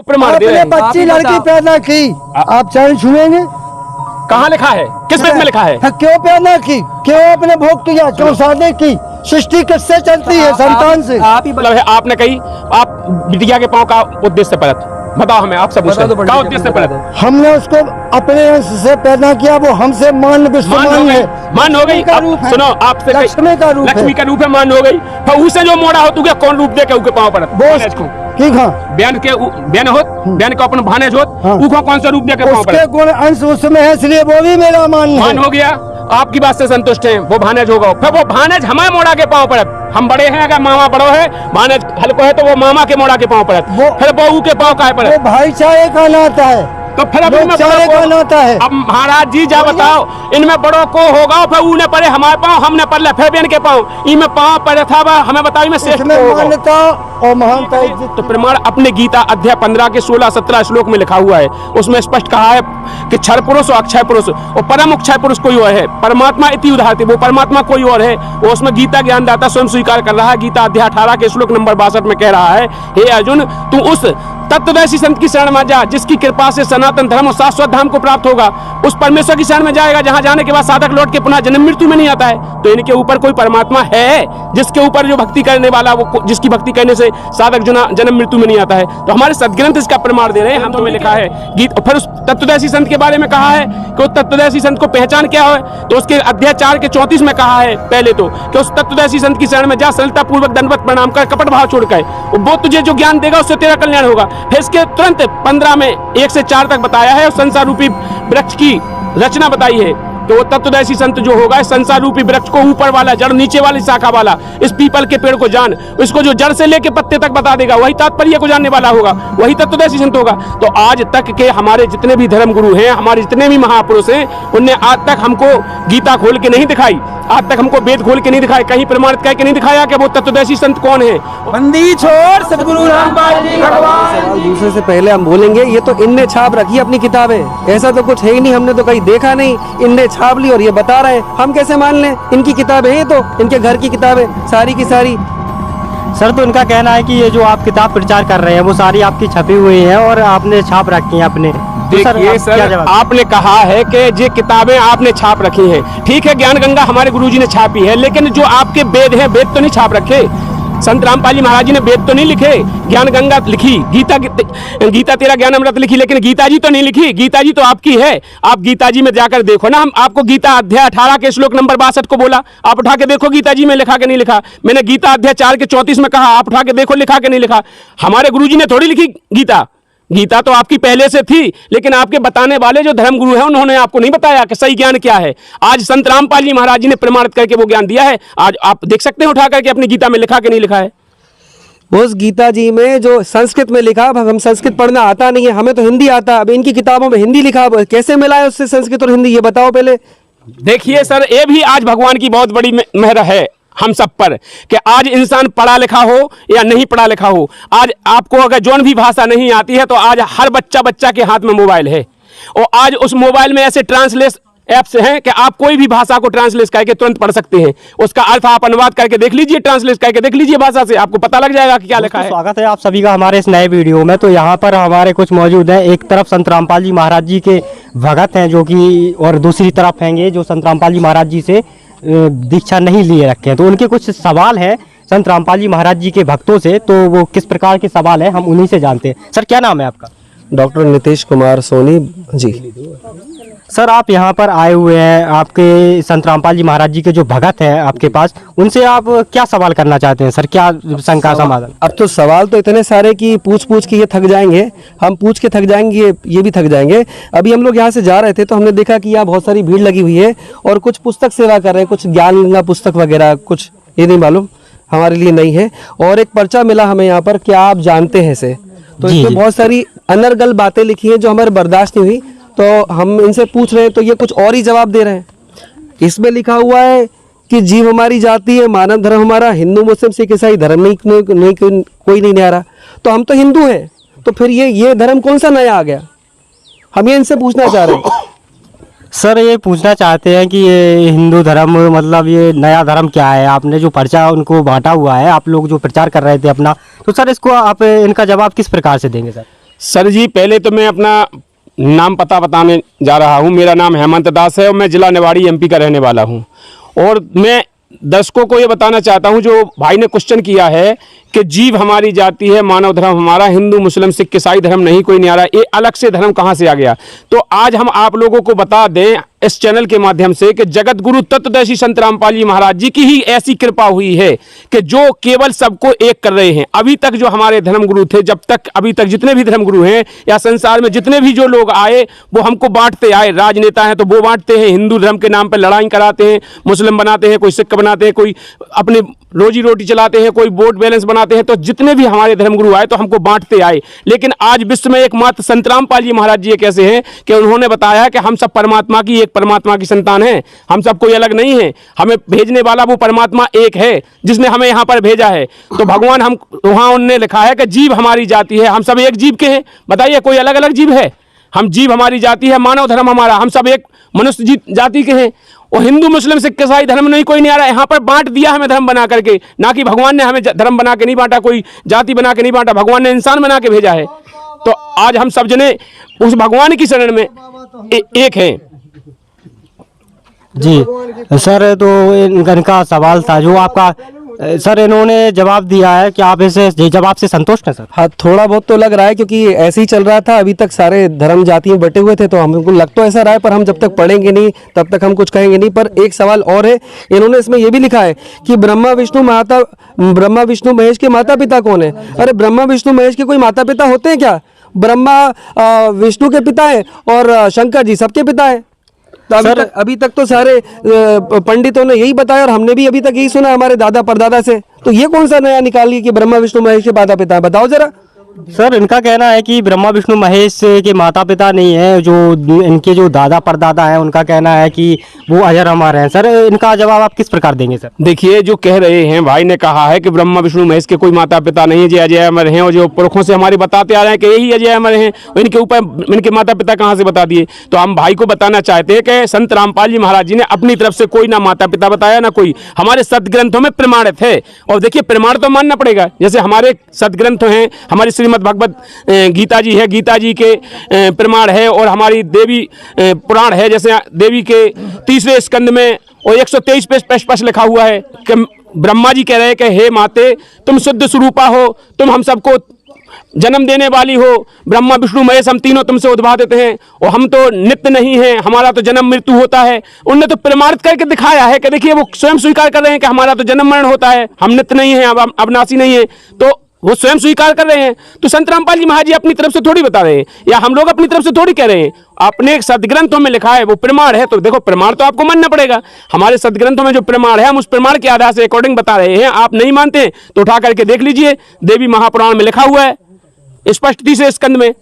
आपने बच्ची लड़की पैदा की, आप चरण छुएंगे? कहाँ लिखा है, किस वेद में लिखा है? क्यों पैदा की, क्यों आपने भोग किया, क्यों शादी की? सृष्टि किससे चलती है? संतान से। आप ही मतलब है, आपने कही आप बिटिया के पांव का उद्देश्य परत बताओ हमें, आप सब क्या उद्देश्य परत? हमने उसको अपने अंश से पैदा किया, वो हमसे मान विश्वमान है, मान हो गई। सुनो, आपसे लक्ष्मी का रूप है, लक्ष्मी का रूप है, मान हो गई। तो उसे जो मोड़ा हो तू क्या कौन रूप दे के उनके पांव परत? ठीक है, बयान के बयान होत, बयान का अपन भानेज होत, उनको कौन सा रूप दे के पांव परत? उसके गुण अंश उसमें है, इसलिए वो भी मेरा मान हो गया। आपकी बात से संतुष्ट हैं, वो भानेज होगा। फिर वो भानेज हमारे मोड़ा के पांव पड़त। हम बड़े हैं, अगर मामा बड़ो है, भानेज हल्को है तो वो मामा के मोड़ा के पांव पड़त। फिर बहू के पांव का पड़त। वो भाईचारे का नाता है, तो फिर अब इनमें भाईचारे का नाता है। अब महाराज जी जा बताओ, इनमें बड़ों को होगा, फिर ऊने पड़े हमारे पांव, हमने पड़े फिर बेन के पांव, इनमें पांव पड़े था, हमें बताओ इनमें श्रेष्ठ मान्यता और महानता। तो प्रमाण अपने गीता अध्याय 15 के 16-17 श्लोक में लिखा हुआ है। उसमें स्पष्ट कहा है कि क्षर पुरुष और अक्षय पुरुष और परम अक्षय पुरुष कोई और है, परमात्मा इति उदाहरति, वो परमात्मा कोई और है। वो उसमें गीता ज्ञानदाता स्वयं स्वीकार कर रहा है। गीता अध्याय 18 के श्लोक नंबर 62 में कह रहा है, हे अर्जुन, तू उस तत्वदर्शी संत की शरण में जा, जिसकी कृपा से सनातन धर्म और शाश्वत धाम को प्राप्त होगा। उस परमेश्वर की शरण में जाएगा जहां जाने के बाद साधक लौट के पुनः जन्म मृत्यु में नहीं आता है। तो इनके ऊपर कोई परमात्मा है जिसके ऊपर जो भक्ति करने वाला, वो जिसकी भक्ति करने से साधक जन्म मृत्यु में नहीं आता है। तो हमारे सदग्रंथ इसका प्रमाण दे रहे हैं। हम तुम्हें लिखा है गीत। फिर उस तत्वदर्शी संत के बारे में कहा है कि उस तत्वदर्शी संत को पहचान क्या है, तो उसके अध्याय 4 के 34 में कहा है पहले तो कि उस तत्वदर्शी संत की शरण में जा, सरलता पूर्वक दंडवत प्रणाम कर, कपट भाव छोड़कर, वो तुझे जो ज्ञान देगा उससे तेरा कल्याण होगा। फिर इसके तुरंत 15 में 1 से 4 तक बताया है, संसार रूपी वृक्ष की रचना बताई है। तो वो तत्वदर्शी संत जो होगा, इस संसार रूपी वृक्ष को ऊपर वाला, जड़ नीचे वाली शाखा वाला, इस पीपल के पेड़ को जान, इसको जो जड़ से लेके पत्ते तक बता देगा, वही तात्पर्य को जानने वाला होगा, वही तत्वदर्शी संत होगा। तो आज तक के हमारे जितने भी धर्म गुरु हैं, हमारे जितने भी महापुरुष हैं, उनने आज तक हमको गीता खोल के नहीं दिखाई, आज तक हमको वेद खोल के नहीं दिखाया, कहीं प्रमाणित करके नहीं दिखाया कि वो तत्वदर्शी संत कौन है। बंदी छोड़ सतगुरु रामपाल जी भगवान। दूसरे से पहले हम बोलेंगे, ये तो इनने छाप रखी अपनी किताबें, ऐसा तो कुछ है ही नहीं, हमने तो कहीं देखा नहीं। इनने छाप ली और ये बता रहे हैं, हम कैसे मान लें? इनकी किताबें हैं, तो इनके घर की किताबें सारी की सारी। सर, तो इनका कहना है कि ये जो आप किताब प्रचार कर रहे हैं वो सारी आपकी छपी हुई है और आपने छाप रखी है अपने। देखिए सर, आपने कहा है कि ये किताबें आपने छाप रखी हैं, ठीक है, ज्ञान गंगा हमारे गुरुजी ने छापी है, लेकिन जो आपके वेद हैं, वेद तो नहीं छाप रखे। संत रामपाल जी महाराज जी ने वेद तो नहीं लिखे, ज्ञान गंगा लिखी, गीता तेरा ज्ञान अमृत लिखी, लेकिन गीता जी तो नहीं लिखी। गीता जी तो आपकी है, आप गीता जी में जाकर देखो ना। हम आपको गीता अध्याय 18 के श्लोक नंबर 62 को बोला, आप उठा के देखो गीता जी में लिखा के नहीं लिखा। मैंने गीता अध्याय 4 के 34 में कहा, आप उठा के देखो लिखा के नहीं लिखा। हमारे गुरुजी ने थोड़ी लिखी गीता, गीता तो आपकी पहले से थी, लेकिन आपके बताने वाले जो धर्म गुरु हैं उन्होंने आपको नहीं बताया कि सही ज्ञान क्या है। आज संत रामपाल जी महाराज जी ने प्रमाणित करके वो ज्ञान दिया है। आज आप देख सकते हैं उठा करके अपनी गीता में लिखा कि नहीं लिखा है। उस गीता जी में जो संस्कृत में लिखा, हम संस्कृत पढ़ना आता नहीं है, हमें तो हिंदी आता। अब इनकी किताबों में हिंदी लिखा, कैसे मिला है उससे संस्कृत और हिंदी, ये बताओ पहले। देखिए सर, ये भी आज भगवान की बहुत बड़ी मेहर है हम सब पर कि आज इंसान पढ़ा लिखा हो या नहीं पढ़ा लिखा हो, आज आपको अगर जौन भी भाषा नहीं आती है तो आज हर बच्चा के हाथ में मोबाइल है, और आज उस मोबाइल में ऐसे ट्रांसलेट ऐप्स हैं कि आप कोई भी भाषा को ट्रांसलेट करके तुरंत पढ़ सकते हैं। उसका अर्थ आप अनुवाद करके देख लीजिए, ट्रांसलेट करके देख लीजिए भाषा से, आपको पता लग जाएगा कि क्या लिखा है। स्वागत है आप सभी का हमारे इस नए वीडियो में। तो यहाँ पर हमारे कुछ मौजूद हैं, एक तरफ संत रामपाल जी महाराज जी के भगत हैं जो कि, और दूसरी तरफ हैं जो संत रामपाल जी महाराज जी से दीक्षा नहीं लिए रखे हैं। तो उनके कुछ सवाल हैं संत रामपाल जी महाराज जी के भक्तों से, तो वो किस प्रकार के सवाल हैं हम उन्हीं से जानते हैं। सर, क्या नाम है आपका? डॉक्टर नीतीश कुमार सोनी जी। सर, आप यहाँ पर आए हुए हैं, आपके संत रामपाल जी महाराज जी के जो भगत हैं आपके पास, उनसे आप क्या सवाल करना चाहते हैं? सर, क्या शंका समाधान? अब तो सवाल तो इतने सारे कि पूछ के ये थक जाएंगे, हम पूछ के थक जाएंगे, ये भी थक जाएंगे। अभी हम लोग यहाँ से जा रहे थे तो हमने देखा कि यहाँ बहुत सारी भीड़ लगी हुई है और कुछ पुस्तक सेवा कर रहे हैं, कुछ ज्ञान गंगा पुस्तक वगैरह, कुछ ये नहीं मालूम, हमारे लिए नहीं है। और एक पर्चा मिला हमें यहाँ पर, क्या आप जानते हैं से, तो इसमें बहुत सारी अनर्गल बातें लिखी हैं जो हमारे बर्दाश्त नहीं हुई, तो हम इनसे पूछ रहे हैं तो ये कुछ और ही जवाब दे रहे हैं। इसमें लिखा हुआ है कि जीव हमारी जाति है, मानव धर्म हमारा, हिंदू मुस्लिम सिख ईसाई धर्म नहीं कोई नहीं न्यारा। तो हम तो हिंदू हैं, तो फिर ये धर्म कौन सा नया आ गया? हम ये इनसे पूछना चाह रहे हैं। सर, ये पूछना चाहते हैं कि ये हिंदू धर्म मतलब ये नया धर्म क्या है? आपने जो पर्चा उनको बांटा हुआ है, आप लोग जो प्रचार कर रहे थे अपना, तो सर इसको आप इनका जवाब किस प्रकार से देंगे? सर सर जी, पहले तो मैं अपना नाम पता बताने जा रहा हूँ। मेरा नाम हेमंत दास है और मैं जिला निवाड़ी एमपी का रहने वाला हूँ। और मैं दर्शकों को ये बताना चाहता हूँ, जो भाई ने क्वेश्चन किया है कि जीव हमारी जाति है, मानव धर्म हमारा, हिंदू मुस्लिम सिख ईसाई धर्म नहीं कोई न्यारा, ये अलग से धर्म कहाँ से आ गया। तो आज हम आप लोगों को बता दें इस चैनल के माध्यम से कि जगत गुरु तत्वदर्शी संत रामपाल जी महाराज जी की ही ऐसी कृपा हुई है कि जो केवल सबको एक कर रहे हैं। अभी तक जो हमारे धर्म गुरु थे, जब तक अभी तक जितने भी धर्म गुरु हैं या संसार में जितने भी जो लोग आए, वो हमको बांटते आए। राजनेता हैं तो वो बांटते हैं, हिंदू धर्म के नाम पर लड़ाई कराते हैं, मुस्लिम बनाते हैं, कोई सिख बनाते हैं, कोई अपने रोजी रोटी चलाते हैं, कोई वोट बैलेंस बनाते हैं। तो जितने भी हमारे धर्मगुरु आए तो हमको बांटते आए। लेकिन आज विश्व में एकमात्र संत रामपाल जी महाराज जी एक ऐसे हैं कि उन्होंने बताया कि हम सब परमात्मा की, एक परमात्मा की संतान हैं, हम सब कोई अलग नहीं है। हमें भेजने वाला वो परमात्मा एक है जिसने हमें यहाँ पर भेजा है। तो भगवान हम वहाँ उन्होंने लिखा है कि जीव हमारी जाति है, हम सब एक जीव के हैं। बताइए, कोई अलग अलग जीव है? हम जीव हमारी जाति है, मानव धर्म हमारा, हम सब एक मनुष्य जाति के हैं। और हिंदू मुस्लिम सिख ईसाई धर्म नहीं कोई नहीं आ रहा है। यहाँ पर बांट दिया हमें धर्म बना करके, ना कि भगवान ने हमें धर्म बना के नहीं बांटा, कोई जाति बना के नहीं बांटा, भगवान ने इंसान बना के भेजा है। तो आज हम सब जने उस भगवान की शरण में एक हैं। जी सर, तो इनका सवाल था जो आपका, सर इन्होंने जवाब दिया है कि आप इसे जवाब से संतुष्ट हैं सर? हाँ, थोड़ा बहुत तो लग रहा है, क्योंकि ऐसे ही चल रहा था अभी तक, सारे धर्म जाति में बटे हुए थे, तो हमको लग तो ऐसा रहा है, पर हम जब तक पढ़ेंगे नहीं तब तक हम कुछ कहेंगे नहीं। पर एक सवाल और है, इन्होंने इसमें ये भी लिखा है कि ब्रह्मा विष्णु महेश के माता पिता कौन है? अरे ब्रह्मा विष्णु महेश के कोई माता पिता होते हैं क्या? ब्रह्मा विष्णु के पिता है और शंकर जी सबके पिता है। तो अभी तक तो सारे पंडितों ने यही बताया और हमने भी अभी तक यही सुना हमारे दादा परदादा से। तो ये कौन सा नया निकाल लिया कि ब्रह्मा विष्णु महेश के माता पिता है? बताओ जरा। सर इनका कहना है कि ब्रह्मा विष्णु महेश के माता पिता नहीं है, जो इनके जो दादा परदादा हैं उनका कहना है कि वो अजर अमर हैं। सर इनका जवाब आप किस प्रकार देंगे सर? देखिए, जो कह रहे हैं भाई ने कहा है कि ब्रह्मा विष्णु महेश के कोई माता पिता नहीं है, जो अजय अमर हैं, और जो पुरखों से हमारे बताते आ रहे हैं कि यही अजय अमर हैं, इनके ऊपर इनके माता पिता कहाँ से बता दिए। तो हम भाई को बताना चाहते हैं कि संत रामपाल जी महाराज जी ने अपनी तरफ से कोई ना माता पिता बताया, ना कोई, हमारे सदग्रंथों में प्रमाणित है। और देखिए, प्रमाण तो मानना पड़ेगा। जैसे हमारे सदग्रंथ हैं, हमारी श्रीमद् भगवत गीता जी है, गीता जी के प्रमाण है, और हमारी देवी पुराण है, जैसे देवी के 3रे स्कंद में और 123 पे स्पष्ट लिखा हुआ है कि ब्रह्मा जी कह रहे हैं कि हे माते, तुम शुद्ध स्वरूपा हो, तुम हम सबको जन्म देने वाली हो। ब्रह्मा विष्णु महेश हम तीनों तुमसे उद्भावित हैं, और हम तो नित्य नहीं हैं, हमारा तो जन्म मृत्यु होता है। उनने तो प्रमाणित करके दिखाया है कि देखिए, वो स्वयं स्वीकार कर रहे हैं कि हमारा तो जन्म मरण होता है, हम नित्य नहीं हैं, अब अविनाशी नहीं है। तो वो स्वयं स्वीकार कर रहे हैं। तो संत रामपाल जी महाराज जी अपनी तरफ से थोड़ी बता रहे हैं, या हम लोग अपनी तरफ से थोड़ी कह रहे हैं। अपने सदग्रंथों में लिखा है, वो प्रमाण है। तो देखो, प्रमाण तो आपको मानना पड़ेगा। हमारे सदग्रंथों में जो प्रमाण है, हम उस प्रमाण के आधार से अकॉर्डिंग बता रहे हैं। आप नहीं मानते तो उठा करके देख लीजिए, देवी महापुराण में लिखा हुआ है स्पष्ट 3रे स्कंद में।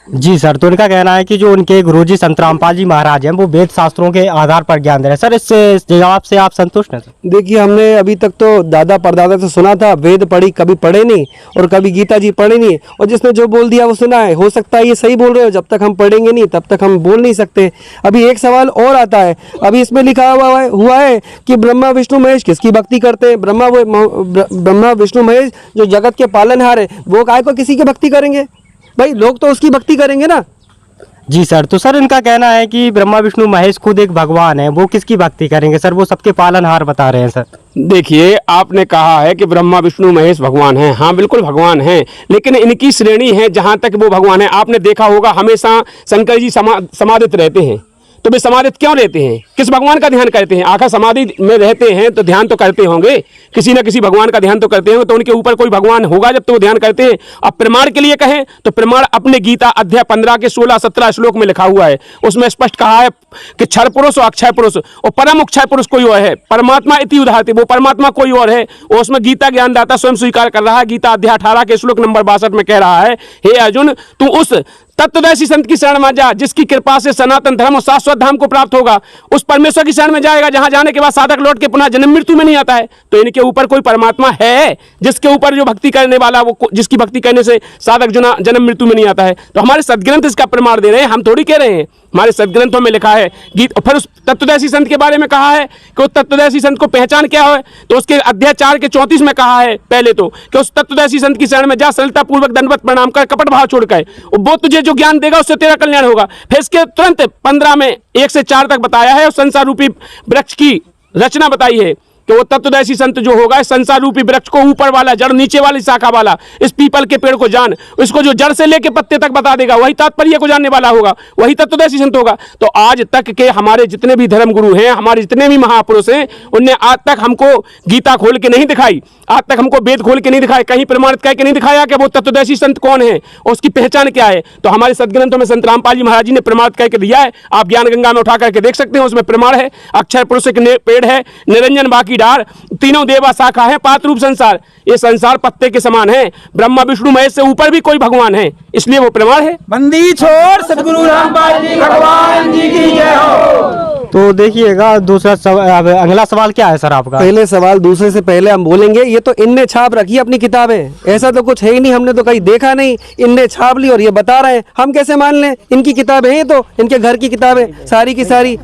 जी सर, तो इनका कहना है कि जो उनके गुरुजी संत रामपाल जी महाराज हैं वो वेद शास्त्रों के आधार पर ज्ञान दे रहे हैं। सर इस जवाब से आप संतुष्ट हैं सर? देखिए, हमने अभी तक तो दादा परदादा से सुना था, वेद पढ़ी कभी पढ़े नहीं और कभी गीता जी पढ़े नहीं, और जिसने जो बोल दिया वो सुना है। हो सकता है ये सही बोल रहे हो, जब तक हम पढ़ेंगे नहीं तब तक हम बोल नहीं सकते। अभी एक सवाल और आता है, अभी इसमें लिखा हुआ है कि ब्रह्मा विष्णु महेश किसकी भक्ति करते हैं? ब्रह्मा विष्णु महेश जो जगत के पालनहार है, वो काय को किसी की भक्ति करेंगे? भाई लोग तो उसकी भक्ति करेंगे ना। जी सर, तो सर इनका कहना है कि ब्रह्मा विष्णु महेश खुद एक भगवान है, वो किसकी भक्ति करेंगे सर? वो सबके पालनहार बता रहे हैं सर। देखिए, आपने कहा है कि ब्रह्मा विष्णु महेश भगवान हैं। हाँ, बिल्कुल भगवान हैं, लेकिन इनकी श्रेणी है जहाँ तक वो भगवान है। आपने देखा होगा, हमेशा शंकर जी समाधित रहते हैं। तो वे समाधित क्यों रहते हैं? किस भगवान का ध्यान करते हैं? आखिर समाधि में रहते हैं तो ध्यान तो करते होंगे, किसी न किसी भगवान का ध्यान तो करते होंगे। तो उनके ऊपर कोई भगवान होगा जब तो वो ध्यान करते हैं। अब प्रमाण के लिए कहें तो प्रमाण अपने गीता अध्याय 15 के 16-17 श्लोक में लिखा हुआ है। उसमें स्पष्ट कहा है कि क्षर पुरुष और अक्षय पुरुष और परम अक्षय पुरुष कोई और है, परमात्मा इति उदाहरति, वो परमात्मा कोई और है। और उसमें गीता ज्ञानदाता स्वयं स्वीकार कर रहा है। गीता अध्याय 18 के श्लोक नंबर 62 में कह रहा है, हे अर्जुन, तू उस तत्वदर्शी संत की शरण में जा, जिसकी कृपा से सनातन धर्म और शाश्वत धाम को प्राप्त होगा, उस परमेश्वर की शरण में जाएगा जहां जाने के बाद साधक लौट के पुनः जन्म मृत्यु में नहीं आता है। तो इनके ऊपर कोई परमात्मा है जिसके ऊपर जो भक्ति करने वाला, वो जिसकी भक्ति करने से साधक जन्म मृत्यु में नहीं आता है? तो हमारे सदग्रंथ इसका प्रमाण दे रहे हैं, हम थोड़ी कह रहे हैं। हमारे सदग्रंथों में लिखा है गीत। फिर उस तत्वदर्शी संत के बारे में कहा है कि उस तत्वदर्शी संत को पहचान क्या है, तो उसके अध्याय 4 के 34 में कहा है पहले तो कि उस तत्वदर्शी संत की शरण में जा, सरलता पूर्वक दंडवत प्रणाम कर, कपट भाव छोड़ कर, वो तुझे जो ज्ञान देगा उससे तेरा कल्याण होगा। फिर इसके तुरंत 15 में 1 से 4 तक बताया है और संसार रूपी वृक्ष की रचना बताई है कि वो तत्वदर्शी संत जो होगा इस संसार रूपी वृक्ष को ऊपर वाला, जड़ नीचे वाली शाखा वाला, इस पीपल के पेड़ को जान, इसको जो जड़ से लेके पत्ते तक बता देगा, वही तात्पर्य को जानने वाला होगा, वही तत्वदर्शी संत होगा। तो आज तक के हमारे जितने भी धर्म गुरु हैं, हमारे जितने भी महापुरुष हैं, उनने आज तक हमको गीता खोल के नहीं दिखाई, आज तक हमको वेद खोल के नहीं दिखाए, कहीं प्रमाणित करके नहीं दिखाया कि वो तत्वदर्शी संत कौन है और उसकी पहचान क्या है। तो हमारे सदग्रंथों में संत रामपाल जी महाराज जी ने प्रमाणित करके दिया है। आप ज्ञान गंगा में उठा करके देख सकते हैं, उसमें प्रमाण है। अक्षर पुरुष एक पेड़ है, निरंजन बाकी डार, तीनों देवा शाखा है, पात रूप संसार। ये संसार पत्ते के समान है, ब्रह्मा विष्णु महेश से ऊपर भी कोई भगवान है, इसलिए वो प्रमाण है। बंदी छोड़ सदगुरु रामपाल जी भगवान जी की जय हो। तो देखिएगा दूसरा अब अगला सवाल क्या है सर आपका? पहले सवाल दूसरे से पहले हम बोलेंगे, ये तो इनने छाप रखी है अपनी किताबें, ऐसा तो कुछ है ही नहीं, हमने तो कहीं देखा नहीं। इनने छाप ली और ये बता रहे हैं, हम कैसे मान लें? इनकी किताबें हैं, तो इनके घर की किताबें सारी की सारी।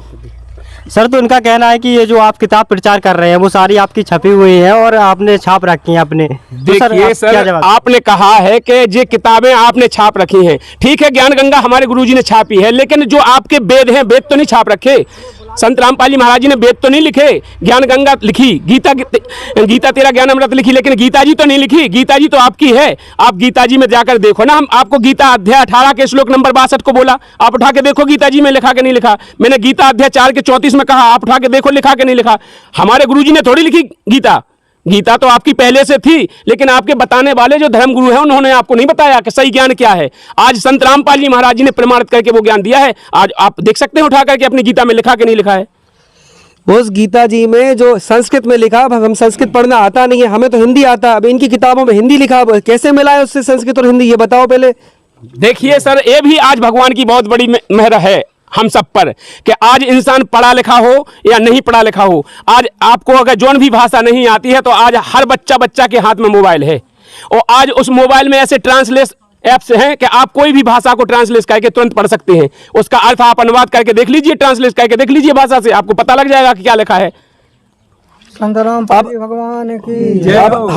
सर तो इनका कहना है कि ये जो आप किताब प्रचार कर रहे हैं वो सारी आपकी छपी हुई है और आपने छाप रखी है अपने। देखिए सर, आपने कहा है कि ये किताबें आपने छाप रखी हैं, ठीक है, ज्ञान गंगा हमारे गुरुजी ने छापी है, लेकिन जो आपके वेद हैं, वेद तो नहीं छाप रखे। संत रामपाल जी महाराज जी ने वेद तो नहीं लिखे, ज्ञान गंगा लिखी, गीता तेरा ज्ञान अमृत लिखी, लेकिन गीता जी तो नहीं लिखी। गीता जी तो आपकी है, आप गीता जी में जाकर देखो ना। हम आपको गीता अध्याय 18 के श्लोक नंबर 62 को बोला, आप उठा के देखो गीता जी में लिखा के नहीं लिखा। मैंने गीता अध्याय 4 के 34 में कहा, आप उठा के देखो लिखा के नहीं लिखा। हमारे गुरुजी ने थोड़ी लिखी गीता, गीता तो आपकी पहले से थी, लेकिन आपके बताने वाले जो धर्म गुरु हैं उन्होंने आपको नहीं बताया कि सही ज्ञान क्या है। आज संत रामपाल जी महाराज जी ने प्रमाणित करके वो ज्ञान दिया है, आज आप देख सकते हैं उठा करके अपनी गीता में लिखा कि नहीं लिखा है। उस गीता जी में जो संस्कृत में लिखा, अब हम संस्कृत पढ़ना आता नहीं है, हमें तो हिंदी आता। अब इनकी किताबों में हिंदी लिखा, कैसे मिला है उससे संस्कृत और हिंदी, ये बताओ पहले। देखिए सर, ये भी आज भगवान की बहुत बड़ी मेहर है हम सब पर कि आज इंसान पढ़ा लिखा हो या नहीं पढ़ा लिखा हो, आज आपको अगर जौन भी भाषा नहीं आती है तो आज हर बच्चा के हाथ में मोबाइल है, और आज उस मोबाइल में ऐसे ट्रांसलेट ऐप्स हैं कि आप कोई भी भाषा को ट्रांसलेट करके तुरंत पढ़ सकते हैं। उसका अर्थ आप अनुवाद करके देख लीजिए, ट्रांसलेट करके देख लीजिए भाषा से, आपको पता लग जाएगा कि क्या लिखा है। संत रामपाल जी भगवान की। अब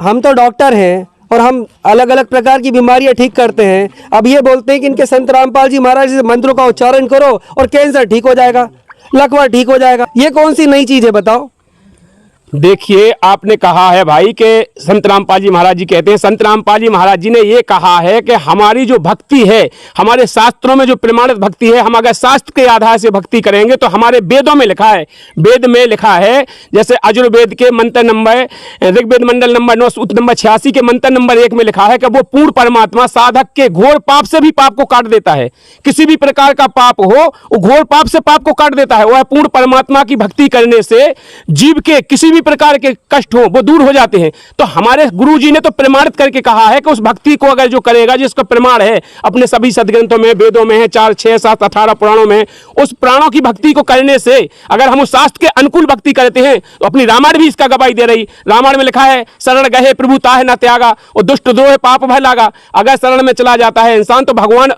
हम तो डॉक्टर हैं और हम अलग अलग प्रकार की बीमारियां ठीक करते हैं। अब ये बोलते हैं कि इनके संत रामपाल जी महाराज से मंत्रों का उच्चारण करो और कैंसर ठीक हो जाएगा, लकवा ठीक हो जाएगा। ये कौन सी नई चीज है बताओ? देखिए, आपने कहा है भाई कि संत रामपाल जी महाराज जी कहते हैं, संत रामपाल जी महाराज जी ने ये कहा है कि हमारी जो भक्ति है, हमारे शास्त्रों में जो प्रमाणित भक्ति है, हम अगर शास्त्र के आधार से भक्ति करेंगे तो हमारे वेदों में लिखा है, वेद में लिखा है, जैसे अजुर्वेद के मंत्र नंबर, ऋग्वेद मंडल नंबर 9 सूत्र नंबर 86 के मंत्र नंबर 1 में लिखा है कि वो पूर्ण परमात्मा साधक के घोर पाप से भी पाप को काट देता है। किसी भी प्रकार का पाप हो, वो घोर पाप से पाप को काट देता है। वह पूर्ण परमात्मा की भक्ति करने से जीव के किसी प्रकार के कष्ट हो वो दूर हो जाते हैं। तो हमारे गुरुजी ने तो प्रमाणित करके कहा है कि उस भक्ति को अगर जो करेगा, जिसका प्रमाण है अपने सभी सदग्रंथों में, वेदों में है, 4, 6, 7, 18 पुराणों में, उस प्राणों की भक्ति को करने से अगर हम उस शास्त्र के अनुकूल भक्ति करते हैं तो अपनी रामायण भी इसका गवाही दे रही। रामायण में लिखा है, शरण गहे प्रभु ताहे न त्यागा, और दुष्ट द्रोह पाप भय लागा। अगर शरण में चला जाता है इंसान तो भगवान,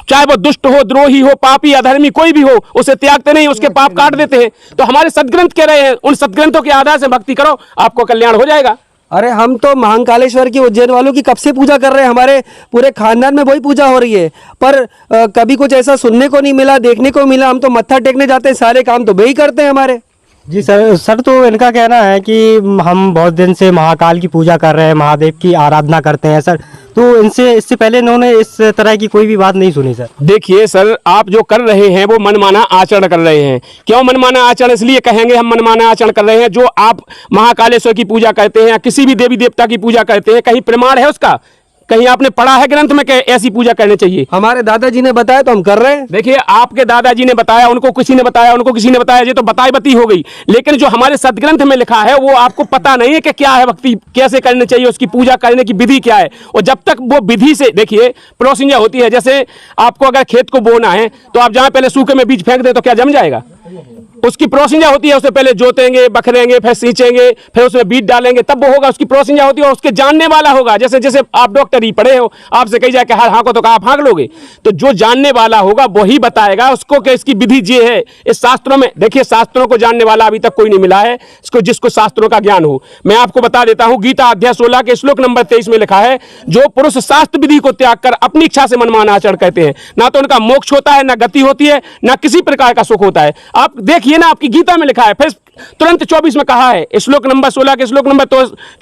चाहे वो दुष्ट हो, द्रोही हो, पापी, अधर्मी कोई भी हो, उसे त्यागते नहीं, उसके पाप काट देते हैं। तो हमारे सदग्रंथ कह रहे हैं, उन सदग्रंथों के आधार से भक्ति करो, आपको कल्याण हो जाएगा। अरे हम तो महाकालेश्वर की, उज्जैन वालों की कब से पूजा कर रहे हैं, हमारे पूरे खानदान में वही पूजा हो रही है, पर कभी कुछ ऐसा सुनने को नहीं मिला, देखने को मिला। हम तो मत्था टेकने जाते हैं, सारे काम तो वही करते हैं हमारे। जी सर तो इनका कहना है कि हम बहुत दिन से महाकाल की पूजा कर रहे हैं, महादेव की आराधना करते हैं सर, तो इससे पहले इन्होंने इस तरह की कोई भी बात नहीं सुनी सर। देखिए सर, आप जो कर रहे हैं वो मनमाना आचरण कर रहे हैं। क्यों मनमाना आचरण? इसलिए कहेंगे हम मनमाना आचरण कर रहे हैं। जो आप महाकालेश्वर की पूजा करते हैं या किसी भी देवी देवता की पूजा करते हैं, कहीं प्रमाण है उसका? कहीं आपने पढ़ा है ग्रंथ में कि ऐसी पूजा करनी चाहिए? हमारे दादाजी ने बताया तो हम कर रहे हैं। देखिए, आपके दादाजी ने बताया, उनको किसी ने बताया, उनको किसी ने बताया, ये तो बताई बती हो गई। लेकिन जो हमारे सदग्रंथ में लिखा है वो आपको पता नहीं है कि क्या है, भक्ति कैसे करनी चाहिए, उसकी पूजा करने की विधि क्या है। और जब तक वो विधि से, देखिए प्रोसीजर होती है, जैसे आपको अगर खेत को बोना है तो आप जहां पहले सूखे में बीज फेंक दें तो क्या जम जाएगा? उसकी प्रोसीजर होती है, उससे पहले जोतेंगे, बखरेंगे, फिर सींचेंगे, फिर उसमें बीज डालेंगे, तब वो होगा। उसकी प्रोसीजर होती है और उसके जानने वाला होगा। जैसे जैसे आप डॉक्टरी पढ़े हो, आपसे कही जाए कि हाँ को तो कहा हाँक लोगे, तो जो जानने वाला होगा वही बताएगा उसको कि इसकी विधि ये है। इस शास्त्रों में देखिए, शास्त्रों को जानने वाला अभी तक कोई नहीं मिला है इसको, जिसको शास्त्रों का ज्ञान हो। मैं आपको बता देता हूं, गीता अध्याय 16 के श्लोक नंबर 23 में लिखा है, जो पुरुष शास्त्र विधि को त्याग कर अपनी इच्छा से मनमाना आचरण करते हैं, ना तो उनका मोक्ष होता है, ना गति होती है, ना किसी प्रकार का सुख होता है। आप देखिए ना, आपकी गीता में लिखा है, फिर तुरंत 24 में कहा है, श्लोक नंबर 16 के श्लोक नंबर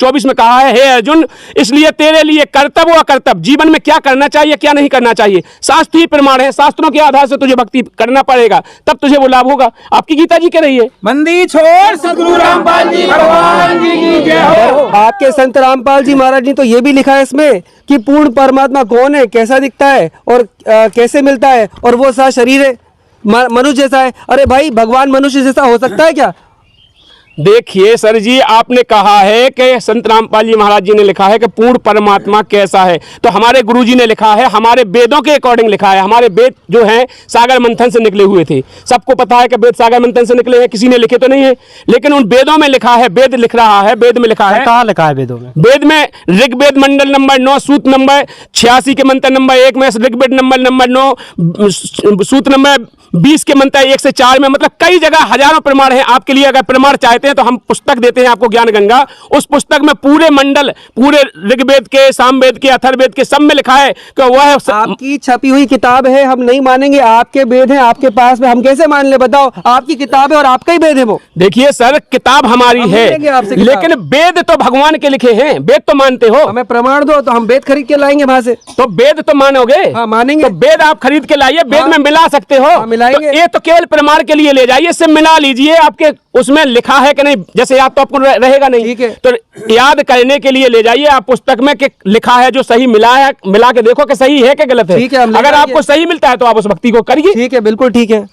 24 में कहा है, हे अर्जुन, इसलिए तेरे लिए कर्तव्य अकर्तव्य, जीवन में क्या करना चाहिए क्या नहीं करना चाहिए, शास्त्र ही प्रमाण है। शास्त्रों के आधार से तुझे भक्ति करना पड़ेगा, तब तुझे वो लाभ होगा। आपकी गीता जी कह रही है। मंदिर छोड़ सदगुरु रामपाल जी भगवान जी की जय हो। आपके संत रामपाल जी महाराज ने तो ये भी लिखा है इसमें कि पूर्ण परमात्मा कौन है, कैसा दिखता है और कैसे मिलता है, और वो सा शरीर है मनुष्य जैसा है। अरे भाई, भगवान मनुष्य जैसा हो सकता है क्या? देखिए सर जी, आपने कहा है कि संत रामपाल जी महाराज जी ने लिखा है कि पूर्ण परमात्मा कैसा है, तो हमारे गुरु जी ने लिखा है, हमारे वेदों के अकॉर्डिंग लिखा है। हमारे वेद जो हैं सागर मंथन से निकले हुए थे, सबको पता है कि वेद सागर मंथन से निकले हैं, किसी ने लिखे तो नहीं है, लेकिन उन वेदों में लिखा है, वेद लिख रहा है, वेद में लिखा है। कहाँ लिखा है वेदों में? वेद में ऋग्वेद मंडल नंबर 9 सूत्र नंबर 86 के मंत्र नंबर 1 में, ऋग्वेद नंबर 9 सूत्र नंबर 20 के मंत्र 1 से 4 में, मतलब कई जगह हजारों प्रमाण हैं। आपके लिए अगर प्रमाण चाहते हैं तो हम पुस्तक देते हैं आपको, ज्ञान गंगा। उस पुस्तक में पूरे मंडल, पूरे ऋग्वेद के, सामवेद के, अथर्ववेद के, सब में लिखा है कि वह आपकी छपी हुई किताब है, हम नहीं मानेंगे। आपके वेद हैं आपके पास में, हम कैसे मान ले बताओ? आपकी किताब है और आपका ही वेद है वो। देखिए सर, किताब हमारी है, लेकिन वेद तो भगवान के लिखे हैं। वेद तो मानते हो? हमें प्रमाण दो तो हम वेद खरीद के लाएंगे वहां से। तो वेद तो मानोगे? हाँ, मानेंगे। तो वेद आप खरीद के लाइए, वेद में मिला सकते हो। तो ये तो केवल प्रमाण के लिए ले जाइए, इससे मिला लीजिए। आपके उसमें लिखा है कि नहीं, जैसे याद तो आपको रहेगा नहीं, ठीक है, तो याद करने के लिए ले जाइए आप पुस्तक में कि लिखा है, जो सही मिला है, मिला के देखो कि सही है कि गलत है। ठीक है, अगर आपको सही मिलता है तो आप उस भक्ति को करिए। ठीक है, बिल्कुल ठीक है।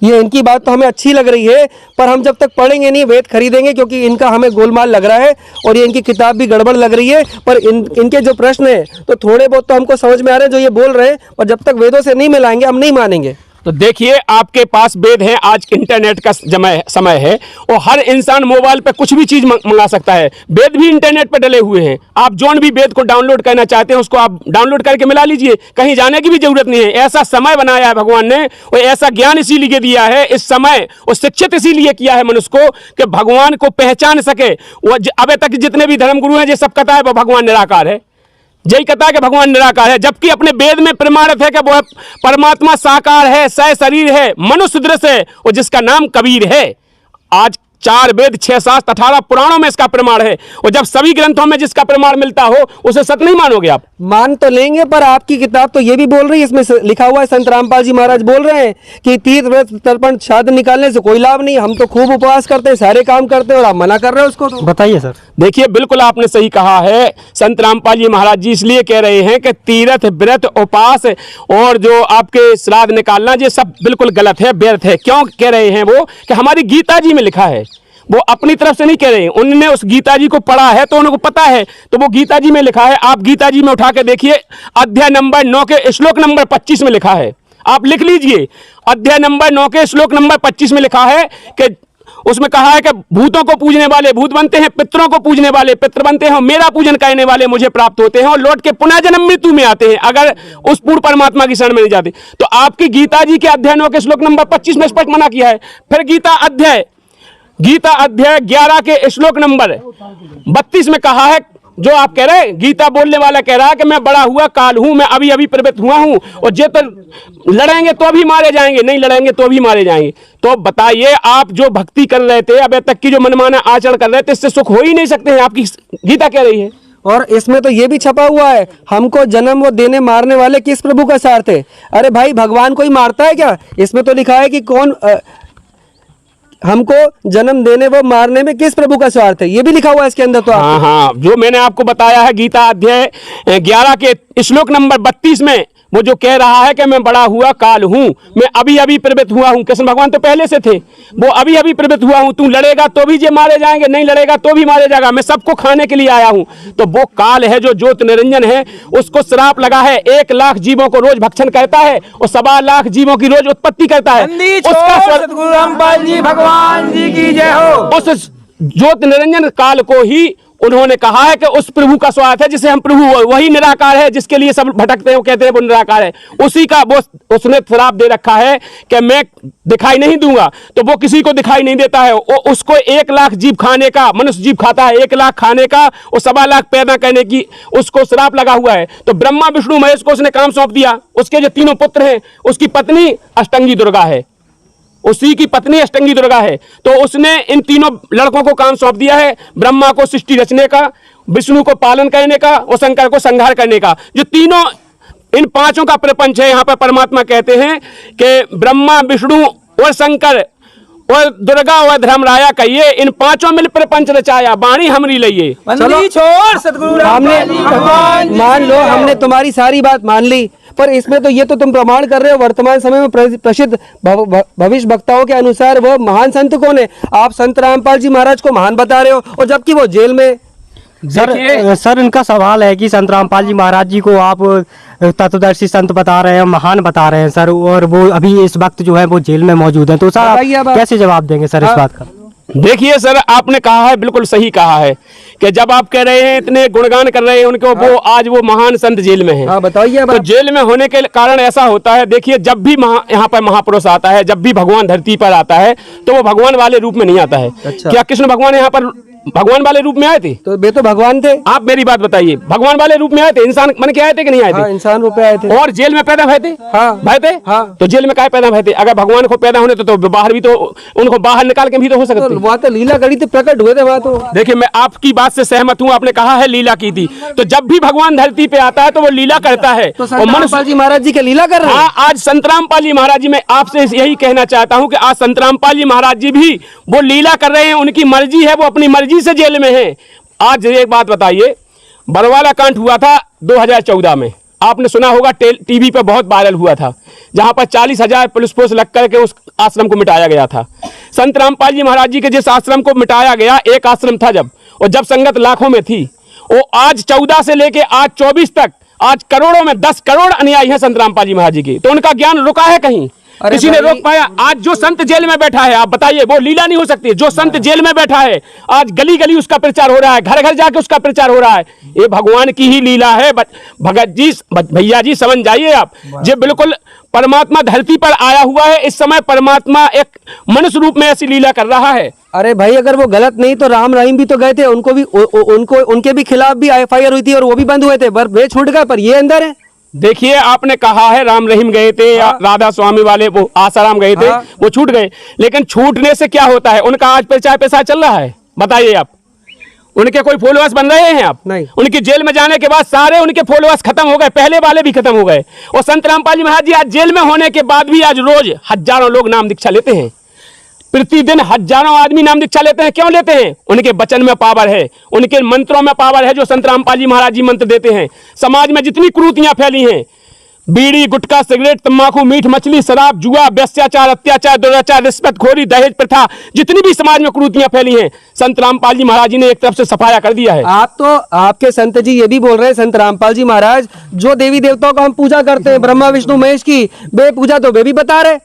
ये इनकी बात तो हमें अच्छी लग रही है, पर हम जब तक पढ़ेंगे नहीं, वेद खरीदेंगे, क्योंकि इनका हमें गोलमाल लग रहा है और ये इनकी किताब भी गड़बड़ लग रही है। पर इनके जो प्रश्न है तो थोड़े बहुत तो हमको समझ में आ रहे हैं जो ये बोल रहे हैं, पर जब तक वेदों से नहीं मिलाएंगे हम नहीं मानेंगे। तो देखिए, आपके पास वेद है, आज इंटरनेट का समय है और हर इंसान मोबाइल पे कुछ भी चीज मंगा सकता है। वेद भी इंटरनेट पे डले हुए हैं, आप जोन भी वेद को डाउनलोड करना चाहते हैं उसको आप डाउनलोड करके मिला लीजिए, कहीं जाने की भी जरूरत नहीं है। ऐसा समय बनाया है भगवान ने और ऐसा ज्ञान इसीलिए दिया है, इस समय और शिक्षित इसीलिए किया है मनुष्य को कि भगवान को पहचान सके। वो अभी तक जितने भी धर्मगुरु हैं, ये सब कहता है वो भगवान निराकार है, यही कहता है कि भगवान निराकार है, जबकि अपने वेद में प्रमाणित है कि वो परमात्मा साकार है, सह शरीर है, मनुष्य दृश्य है और जिसका नाम कबीर है। आज 4 वेद 6 शास्त्र 18 पुराणों में इसका प्रमाण है, और जब सभी ग्रंथों में जिसका प्रमाण मिलता हो उसे सत्य नहीं मानोगे आप? मान तो लेंगे, पर आपकी किताब तो ये भी बोल रही है, इसमें लिखा हुआ है, संत रामपाल जी महाराज बोल रहे हैं कि तीर्थ व्रत तर्पण श्राद्ध निकालने से कोई लाभ नहीं। हम तो खूब उपवास करते हैं, सारे काम करते हैं और आप मना कर रहे हो उसको। तो बताइए सर। देखिए, बिल्कुल आपने सही कहा है। संत रामपाल जी महाराज जी इसलिए कह रहे हैं कि तीर्थ व्रत उपवास और जो आपके श्राद्ध निकालना, ये सब बिल्कुल गलत है, व्यर्थ है। क्यों कह रहे हैं वो? कि हमारी गीता जी में लिखा है, वो अपनी तरफ से नहीं कह रहे हैं, उन्होंने उस गीता जी को पढ़ा है तो उनको पता है, तो वो गीता जी में लिखा है। आप गीता जी में उठा के देखिए, अध्याय नंबर 9 के श्लोक नंबर 25 में लिखा है, आप लिख लीजिए। अध्याय नंबर 9 के श्लोक नंबर 25 में लिखा है कि उसमें कहा है कि भूतों को पूजने वाले भूत बनते हैं, पितरों को पूजने वाले पितर बनते हैं, मेरा पूजन करने वाले मुझे प्राप्त होते हैं और लौट के पुनः जन्म मृत्यु में आते हैं, अगर उस पूर्ण परमात्मा की शरण में नहीं जाते। तो आपकी गीता जी के अध्याय 9 के श्लोक नंबर 25 में स्पष्ट मना किया है। फिर गीता अध्याय 11 के श्लोक नंबर 32 में कहा है, जो आप कह रहे हैं, गीता बोलने वाला कह रहा है कि मैं बड़ा हुआ काल हूं, मैं अभी अभी प्रवृत्त हुआ हूं और जे तो लड़ेंगे तो भी मारे जाएंगे, नहीं लड़ेंगे तो भी मारे जाएंगे। तो बताइए, आप जो भक्ति कर रहे थे, अब तक की जो मनमाना आचरण कर रहे थे, इससे सुख हो ही नहीं सकते हैं, आपकी गीता कह रही है। और इसमें तो ये भी छपा हुआ है, हमको जन्म वो देने मारने वाले किस प्रभु का सार थे। अरे भाई, भगवान कोई मारता है क्या? इसमें तो लिखा है कि कौन हमको जन्म देने व मारने में किस प्रभु का स्वार्थ है, ये भी लिखा हुआ है इसके अंदर। तो हाँ हाँ, जो मैंने आपको बताया है गीता अध्याय 11 के श्लोक नंबर 32 में वो जो कह रहा है कि मैं बड़ा हुआ काल हूं, मैं अभी अभी प्रवृत्त हुआ हूं। कृष्ण भगवान तो पहले से थे, वो अभी अभी प्रवृत्त हुआ हूं। तू लड़ेगा तो भी ये मारे जाएंगे, नहीं लड़ेगा तो भी मारे जाएगा, मैं सबको खाने के लिए आया हूं। तो वो काल है जो ज्योत निरंजन है, उसको श्राप लगा है, 1 लाख जीवों को रोज भक्षण करता है और 1.25 लाख जीवों की रोज उत्पत्ति करता है। सतगुरु रामपाल जी भगवान जी की जय हो। उस ज्योत निरंजन काल को ही उन्होंने कहा है कि उस प्रभु का स्वार्थ है जिसे हम प्रभु, वही निराकार है जिसके लिए सब भटकते हैं, वो कहते हैं वो निराकार है, उसी का वो उसने श्राप दे रखा है कि मैं दिखाई नहीं दूंगा। तो वो किसी को दिखाई नहीं देता है, वो उसको 1 लाख जीव खाने का, मनुष्य जीव खाता है 1 लाख खाने का और 1.25 लाख पैदा करने की उसको श्राप लगा हुआ है। तो ब्रह्मा विष्णु महेश को उसने काम सौंप दिया। उसके जो 3 पुत्र हैं, उसकी पत्नी अष्टंगी दुर्गा है, उसी की पत्नी अष्टंगी दुर्गा है। तो उसने इन 3 लड़कों को काम सौंप दिया है, ब्रह्मा को सृष्टि रचने का, विष्णु को पालन करने का और शंकर को संहार करने का। जो तीनों इन 5 का प्रपंच है, यहाँ पर परमात्मा कहते हैं कि ब्रह्मा विष्णु और शंकर और दुर्गा और धर्मराया कहिए, इन 5 मिल प्रपंच रचाया, बाणी हमरी लइए। बंदी छोड़ सतगुरु रामपाल जी भगवान जी मान लो हमने तुम्हारी सारी बात मान ली, पर इसमें तो ये तो तुम प्रमाण कर रहे हो वर्तमान समय में प्रसिद्ध भविष्य वक्ताओं के अनुसार वो महान संत कौन है? आप संत रामपाल जी महाराज को महान बता रहे हो और जबकि वो जेल में। सर इनका सवाल है कि संत रामपाल जी महाराज जी को आप तत्वदर्शी संत बता रहे हैं, महान बता रहे हैं सर, और वो अभी इस वक्त जो है वो जेल में मौजूद हैं, तो सर आप कैसे जवाब देंगे सर इस बात का? देखिए सर, आपने कहा है, बिल्कुल सही कहा है कि जब आप कह रहे हैं, इतने गुणगान कर रहे हैं उनको, वो आज वो महान संत जेल में हैं। बताइए। तो जेल में होने के कारण ऐसा होता है, देखिए जब भी यहाँ पर महापुरुष आता है, जब भी भगवान धरती पर आता है तो वो भगवान वाले रूप में नहीं आता है। अच्छा। क्या कृष्ण भगवान यहाँ पर भगवान वाले रूप में आए थे? तो वे तो भगवान थे। आप मेरी बात बताइए, भगवान वाले रूप में आए थे? इंसान मन के आए थे कि नहीं आए थे? हाँ, इंसान रूप में आए थे। और जेल में पैदा भय थे? हाँ। भय थे? हाँ। तो जेल में काय पैदा भय थे? अगर भगवान को पैदा होने तो बाहर भी तो उनको बाहर निकाल के भी तो हो सकते। वहाँ तो लीला करी थी, प्रकट हुए थे वहाँ तो। देखिए मैं आपकी बात से सहमत हूँ, आपने कहा है लीला की थी, तो जब भी भगवान धरती पे आता है तो वो लीला करता है। तो संत रामपाल जी महाराज जी के लीला कर रहे हैं। हाँ, आज संत रामपाल जी महाराज जी, मैं आपसे यही कहना चाहता हूँ कि आज संत रामपाल जी महाराज जी भी वो लीला कर रहे हैं, उनकी मर्जी है, वो अपनी मर्जी से जेल में है। आज एक बात बताइए, बरवाला कांड हुआ था 2014 में, आपने सुना होगा, टीवी पे बहुत वायरल हुआ था, जहां पर 40,000 पुलिस फोर्स लग करके उस आश्रम को मिटाया गया था। संत रामपाल जी महाराज जी के जिस आश्रम को मिटाया गया, एक आश्रम था जब संगत लाखों में थी, वो आज 14 से लेके आज 24 तक आज करोड़ों में 10 करोड़ अनुयायी हैं संत रामपाल जी महाराज जी के। तो उनका ज्ञान रुका है कहीं? किसी ने रोक पाया? आज जो संत जेल में बैठा है, आप बताइए, वो लीला नहीं हो सकती? जो संत जेल में बैठा है, आज गली गली उसका प्रचार हो रहा है, घर घर जाके उसका प्रचार हो रहा है, ये भगवान की ही लीला है। भगत जी, भैया जी, समझ जाइए आप, ये बिल्कुल परमात्मा धरती पर आया हुआ है। इस समय परमात्मा एक मनुष्य रूप में ऐसी लीला कर रहा है। अरे भाई, अगर वो गलत नहीं तो राम रहीम भी तो गए थे, उनके भी खिलाफ भी FIR हुई थी और वो भी बंद हुए थे, पर वे छूट गए, पर ये अंदर है। देखिए, आपने कहा है राम रहीम गए थे, या राधा स्वामी वाले वो आसाराम गए थे, वो छूट गए, लेकिन छूटने से क्या होता है? उनका आज प्रचार पैसा चल रहा है, बताइए आप? उनके कोई फॉलोअर्स बन रहे हैं आप? नहीं। उनकी जेल में जाने के बाद सारे उनके फॉलोअर्स खत्म हो गए, पहले वाले भी खत्म हो गए। और संत रामपाल जी महाराज जी आज जेल में होने के बाद भी आज रोज हजारों लोग नाम दीक्षा लेते हैं, प्रतिदिन हजारों आदमी नाम दीक्षा लेते हैं। क्यों लेते हैं? उनके वचन में पावर है, उनके मंत्रों में पावर है, जो संत रामपाल जी महाराज जी मंत्र देते हैं। समाज में जितनी कुरीतियां फैली हैं, बीड़ी, गुटखा, सिगरेट, तंबाकू, मीठ मछली, शराब, जुआ, व्यस्याचार, अत्याचार, दुराचार, रिश्वतखोरी, दहेज प्रथा, जितनी भी समाज में कुरीतियां फैली हैं, संत रामपाल जी महाराज जी ने एक तरफ से सफाया कर दिया है। आप तो, आपके संत जी ये भी बोल रहे हैं, संत रामपाल जी महाराज जो देवी देवताओं को हम पूजा करते हैं, ब्रह्मा विष्णु महेश की वे पूजा, तो वे भी बता रहे,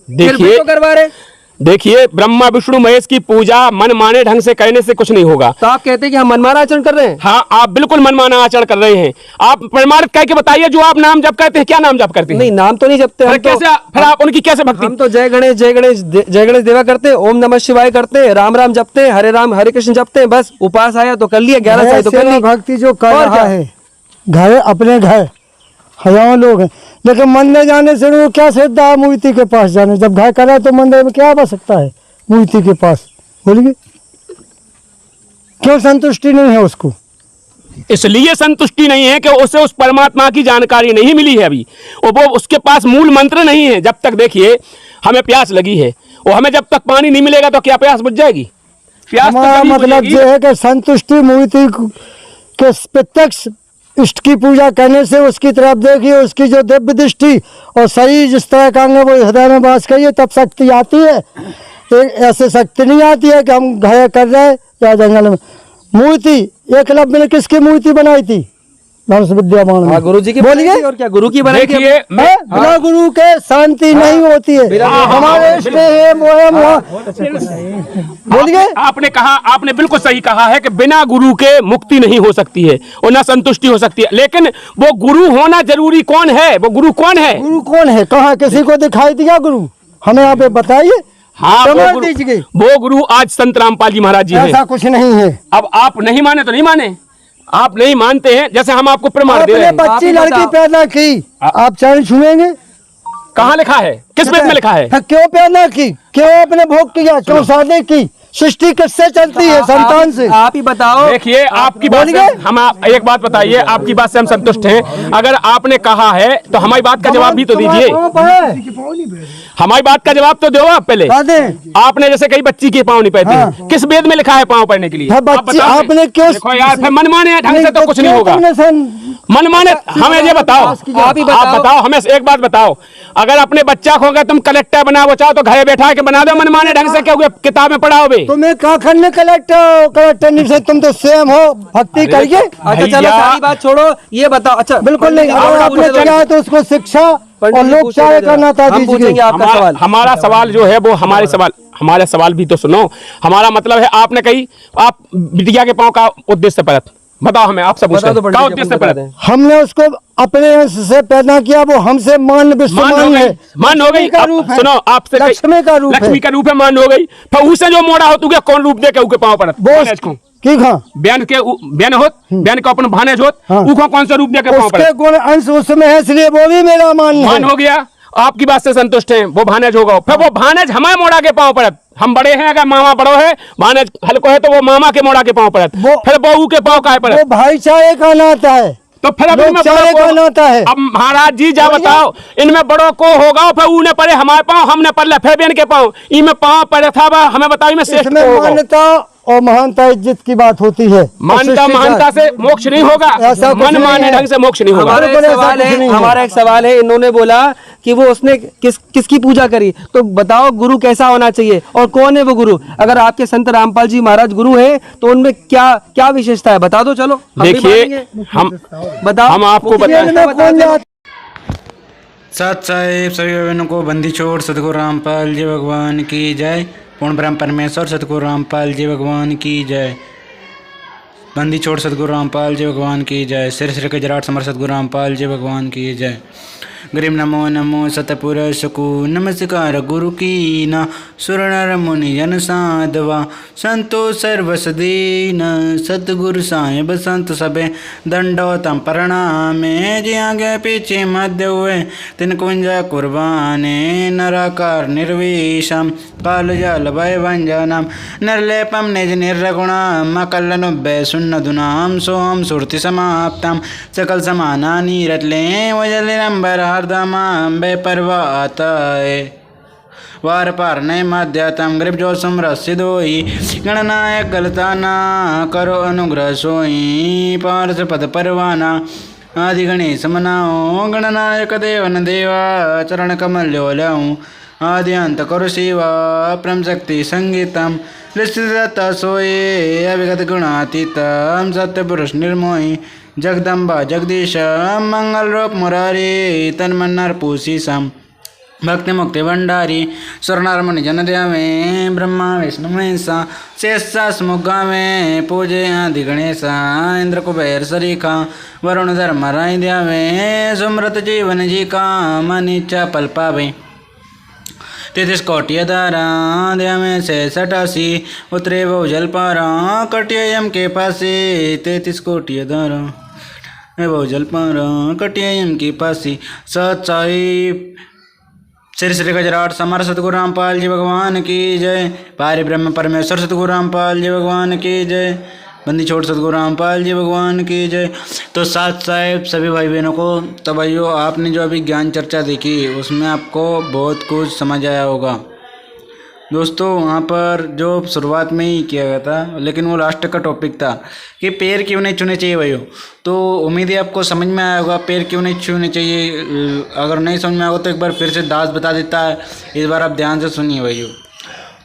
देखिए तो करवा रहे। देखिए, ब्रह्मा विष्णु महेश की पूजा मन माने ढंग से करने से कुछ नहीं होगा। तो आप कहते हैं कि हम मनमाना आचरण कर रहे हैं? हाँ, आप बिल्कुल मनमाना आचरण कर रहे हैं। आप प्रमाणित कह के बताइए, जो आप नाम जप करते हैं, क्या नाम जप करते हैं? नहीं, नाम तो नहीं जपते हम। कैसे फिर आप उनकी कैसे भक्ति? हम तो जय गणेश जय गणेश जय गणेश देवा करते हैं, ओम नमः शिवाय करते हैं, राम राम जपते हैं, हरे राम हरे कृष्ण जपते हैं, बस उपास आया तो कर लिया, 11 साल तो कर लिया। भक्ति जो कर रहा है, घर अपने घर हजारों लोग हैं, लेकिन मंदिर जाने से वो क्या श्रद्धा है मूर्ति के पास जाने? जब घर करा तो मंदिर में क्या बच सकता है मूर्ति के पास? बोलिए, क्यों संतुष्टि नहीं है उसको? इसलिए संतुष्टि नहीं है कि उसे उस परमात्मा की जानकारी नहीं मिली है अभी, और वो उसके पास मूल मंत्र नहीं है। जब तक देखिए हमें प्यास लगी है और हमें जब तक पानी नहीं मिलेगा तो क्या प्यास बुझ जाएगी? प्यास तो हमारा कभी मतलब बुझेगी। ये है कि संतुष्टि मूर्ति के प्रत्यक्ष इष्ट की पूजा करने से उसकी तरफ देखिए, उसकी जो दिव्य दृष्टि और शरीर जिस तरह का अंग है वो हृदय में वास करिए, तब शक्ति आती है। ऐसे शक्ति नहीं आती है कि हम घर कर रहे हैं या जंगल में। मूर्ति एकलव्य ने किसकी मूर्ति बनाई थी? धनुष विद्यामान में। गुरु जी की बोलिए। बनाई थी, और क्या गुरु की बनाई थी? देखिए है? बिना गुरु के शांति नहीं होती है। हमारे इष्ट है वो है बोलिए। आपने कहा, आपने बिल्कुल सही कहा है कि बिना गुरु के मुक्ति नहीं हो सकती है और ना संतुष्टि हो सकती है। लेकिन वो गुरु होना जरूरी कौन है? वो गुरु कौन है? गुरु कौन है? कहाँ किसी को दिखाई दिया गुरु? हमें आप बताइए। हाँ, प्रमाण दीजिए। वो गुरु आज संत रामपाल जी महाराज जी हैं। ऐसा कुछ नहीं है। अब आप नहीं माने तो नहीं माने, आप नहीं मानते हैं, जैसे हम आपको प्रमाण दे रहे आपने हैं। बच्ची लड़की पैदा की, आप चरण छुएंगे? कहाँ लिखा है? किस वेद में लिखा है? क्यों पैदा की? क्यों आपने भोग किया? क्यों शादी की? सृष्टि किससे चलती है? संतान से। आप ही बताओ। देखिए, आपकी बात से हम एक बात बताइए, आपकी बात से हम संतुष्ट हैं। अगर आपने कहा है तो हमारी बात का जवाब भी तो दीजिए। हमारी बात का जवाब तो दो आप पहले। आपने जैसे कई बच्ची के पाँव नहीं पहनती, हाँ। किस वेद में लिखा है पाँव पहनने के लिए? हाँ, बच्ची आपने क्यों? देखो यार, फिर मनमाने ढंग से तो कुछ नहीं होगा। मनमाने हमें ये बताओ, आप ही आप बताओ हमें एक बात बताओ, अगर अपने बच्चा को तुम कलेक्टर बनाओ चाहो तो घर बैठा के बना दो मनमाने ढंग से, क्या किताबें पढ़ाओगे? तुम्हें कहा खन्ने कलेक्टर नहीं से, तुम तो स्वयं हो, भक्ति करिए। अच्छा चलो सारी बात छोड़ो, ये बताओ। अच्छा बिल्कुल नहीं, अगर आपने किया है तो उसको शिक्षा और लोग चाहे करना था हम पूछेंगे आपका सवाल। हमारा सवाल जो है वो हमारे सवाल भी तो सुनो। हमारा मतलब है, आपने कही आप बिटिया के पाँव का उद्देश्य परत बताओ हमें, आप सब बता दो क्या उद्देश्य परत? हमने उसको अपने अंश से पैदा किया, वो हमसे मान विश्वमान है। मान हो गई। का रूप है। सुनो, आपसे लक्ष्मी का रूप है। लक्ष्मी का रूप है, मान हो गई। फिर उसे जो मोड़ा हो तू क्या कौन रूप दे के उके पाँव परत? की खा बयान को अपन भानेज होत, हाँ। उको कौन सा रूप दे के पाँव उसके परत? गुण अंश उसमें है, इसलिए वो भी मेरा मान है। मान हो गया, आपकी बात से संतुष्ट हैं, वो भानेज होगा। फिर वो भानेज हमारे मोड़ा के पाँव पड़त। हम बड़े हैं, अगर मामा बड़ो है, भानेज हल्को है तो वो मामा के मोड़ा के पाँव पड़त। फिर बहू के पाँव का पड़त। वो भाईचारे का नाता है। तो फिर अब इनमें लोकचारे बड़ों का को- नाता है। अब महाराज जी जा बताओ, इनमें बड़ों को होगा, फिर ऊने पड़े हमारे पाँव, हमने पड़े फिर बेन के पाँव, इनमें पाँव पड़े था, हमें बताओ इनमें श्रेष्ठ इसमें को होगा। मान्यता और महानता इज्जत की बात होती है। मानता महानता से मोक्ष नहीं होगा, ऐसा कुछ मन नहीं माने है। ढंग से मोक्ष नहीं होगा। हमारा एक बिल्कुल ऐसा सवाल कुछ है, नहीं है। हमारा एक सवाल है, इन्होंने बोला कि वो उसने किसकी पूजा करी, तो बताओ गुरु कैसा होना चाहिए और कौन है वो गुरु? अगर आपके संत रामपाल जी महाराज गुरु है तो उनमें क्या क्या विशेषता है, बता दो। चलो हम भी देखिए, मानेंगे। हम बताओ, हम आपको मुख्य बताएं। वेद में कौन जाता? सत साहिब सभी बहनों को बंदी छोड़ सतगुरु रामपाल जी भगवान की जय। पूर्ण ब्रह्म परमेश्वर सतगुरु रामपाल जी भगवान की जय। बंदी छोड़ सतगुरु रामपाल जी भगवान की जय। सिर सिर के जराट समर सतगुरु रामपाल जी भगवान की जय। गरीब नमो नमो सतपुरुष को नमस्कार गुरु की ना। सुर नर मुनि जन साधवा संतो सर्वस दीन। सतगुरु साहिब संत सबे दंडोतम प्रणामे। जी आगे पीछे मध्य हुए तिन कुंजा कुर्बाने। नराकार निर्विषम काल जल भय भंजनम। निर्लेपम निज निर्गुणम अकलनुभ्य सुन्नधुनाम। सोम सुरति समाप्तम सकल समानानि रटले वजलिरंबर हरदमाम बेपरवाताए। वार पार नय मध्यतम गरीब जो समर सिदोई। गणनायक गलताना करो अनुग्रह सोई। पारस पद परवाना आदि गणेश मनाओ। गणनायक देवन देवा चरण कमल ल्योलऊँ। आदि अंत करो शिवा परम शक्ति संगीतम। ऋषिदत्ता सोए अविगत गुणातीतम। सत्य पुरुष निर्मोही जगदम्बा जगदीश। मंगल रूप मुरारी तन्मन नर पूषिसम। भक्ति मुक्ति भंडारी स्वर्णर मुनि जन देवे। ब्रह्मा विष्णु महेशा शेषास मुगा में पूजे आदि गणेशा। इंद्र कुबेर सरीखा वरुण धर्म राय देवे। सुमृत जीवन जी का मन इच्छा पल पावे। 33 कोटि धारा दया में से 87 उतरे वो जल पारा। कटिया यम के पासे 33 कोटि धारा वो जल पारा। कटिया यम के पासी सत साहिब श्री श्री गजराट समर सतगुरु रामपाल जी भगवान की जय। पारि ब्रह्म परमेश्वर सतगुरु रामपाल जी भगवान की जय। बंदी छोड़ सतगुरु रामपाल जी भगवान की जय। तो साथ साहिब सभी भाई बहनों को, तो भाइयों आपने जो अभी ज्ञान चर्चा देखी उसमें आपको बहुत कुछ समझ आया होगा। दोस्तों वहाँ पर जो शुरुआत में ही किया गया था, लेकिन वो लास्ट का टॉपिक था कि पैर क्यों नहीं छूने चाहिए भाइयों। तो उम्मीद है आपको समझ में आया होगा पैर क्यों नहीं छूने चाहिए। अगर नहीं समझ में आया तो एक बार फिर से दास बता देता है, इस बार आप ध्यान से सुनिए भाइयों।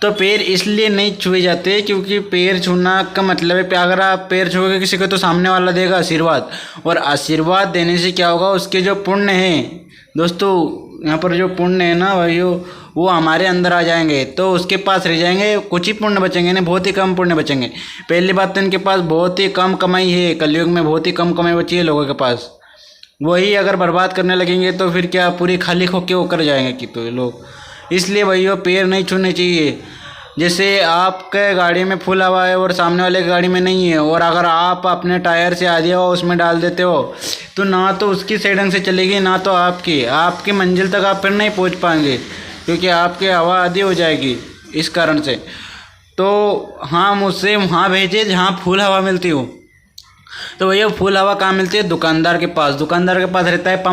तो पैर इसलिए नहीं छुए जाते क्योंकि पैर छूना का मतलब है अगर आप पैर छुओगे किसी को तो सामने वाला देगा आशीर्वाद, और आशीर्वाद देने से क्या होगा, उसके जो पुण्य हैं दोस्तों, यहाँ पर जो पुण्य है ना भाइयों, वो हमारे अंदर आ जाएंगे, तो उसके पास रह जाएंगे, कुछ ही पुण्य बचेंगे ना, बहुत ही कम पुण्य बचेंगे। पहली बात तो इनके पास बहुत ही कम कमाई है, कलयुग में बहुत ही कम कमाई बची है लोगों के पास। वही अगर बर्बाद करने लगेंगे तो फिर क्या पूरी खाली खोके होकर जाएंगे कि तो ये लोग। इसलिए भाइयों पैर नहीं छूने चाहिए। जैसे आपके गाड़ी में फुल हवा है और सामने वाले की गाड़ी में नहीं है, और अगर आप अपने टायर से आधी हवा उसमें डाल देते हो तो ना तो उसकी सही ढंग से चलेगी ना तो आपकी मंजिल तक आप फिर नहीं पहुंच पाएंगे, क्योंकि आपकी हवा आधी हो जाएगी इस कारण से। तो हाँ, मुझसे वहाँ भेजे जहाँ फुल हवा मिलती हो। तो भैया फुल हवा कहाँ मिलती है? दुकानदार के पास। दुकानदार के पास रहता है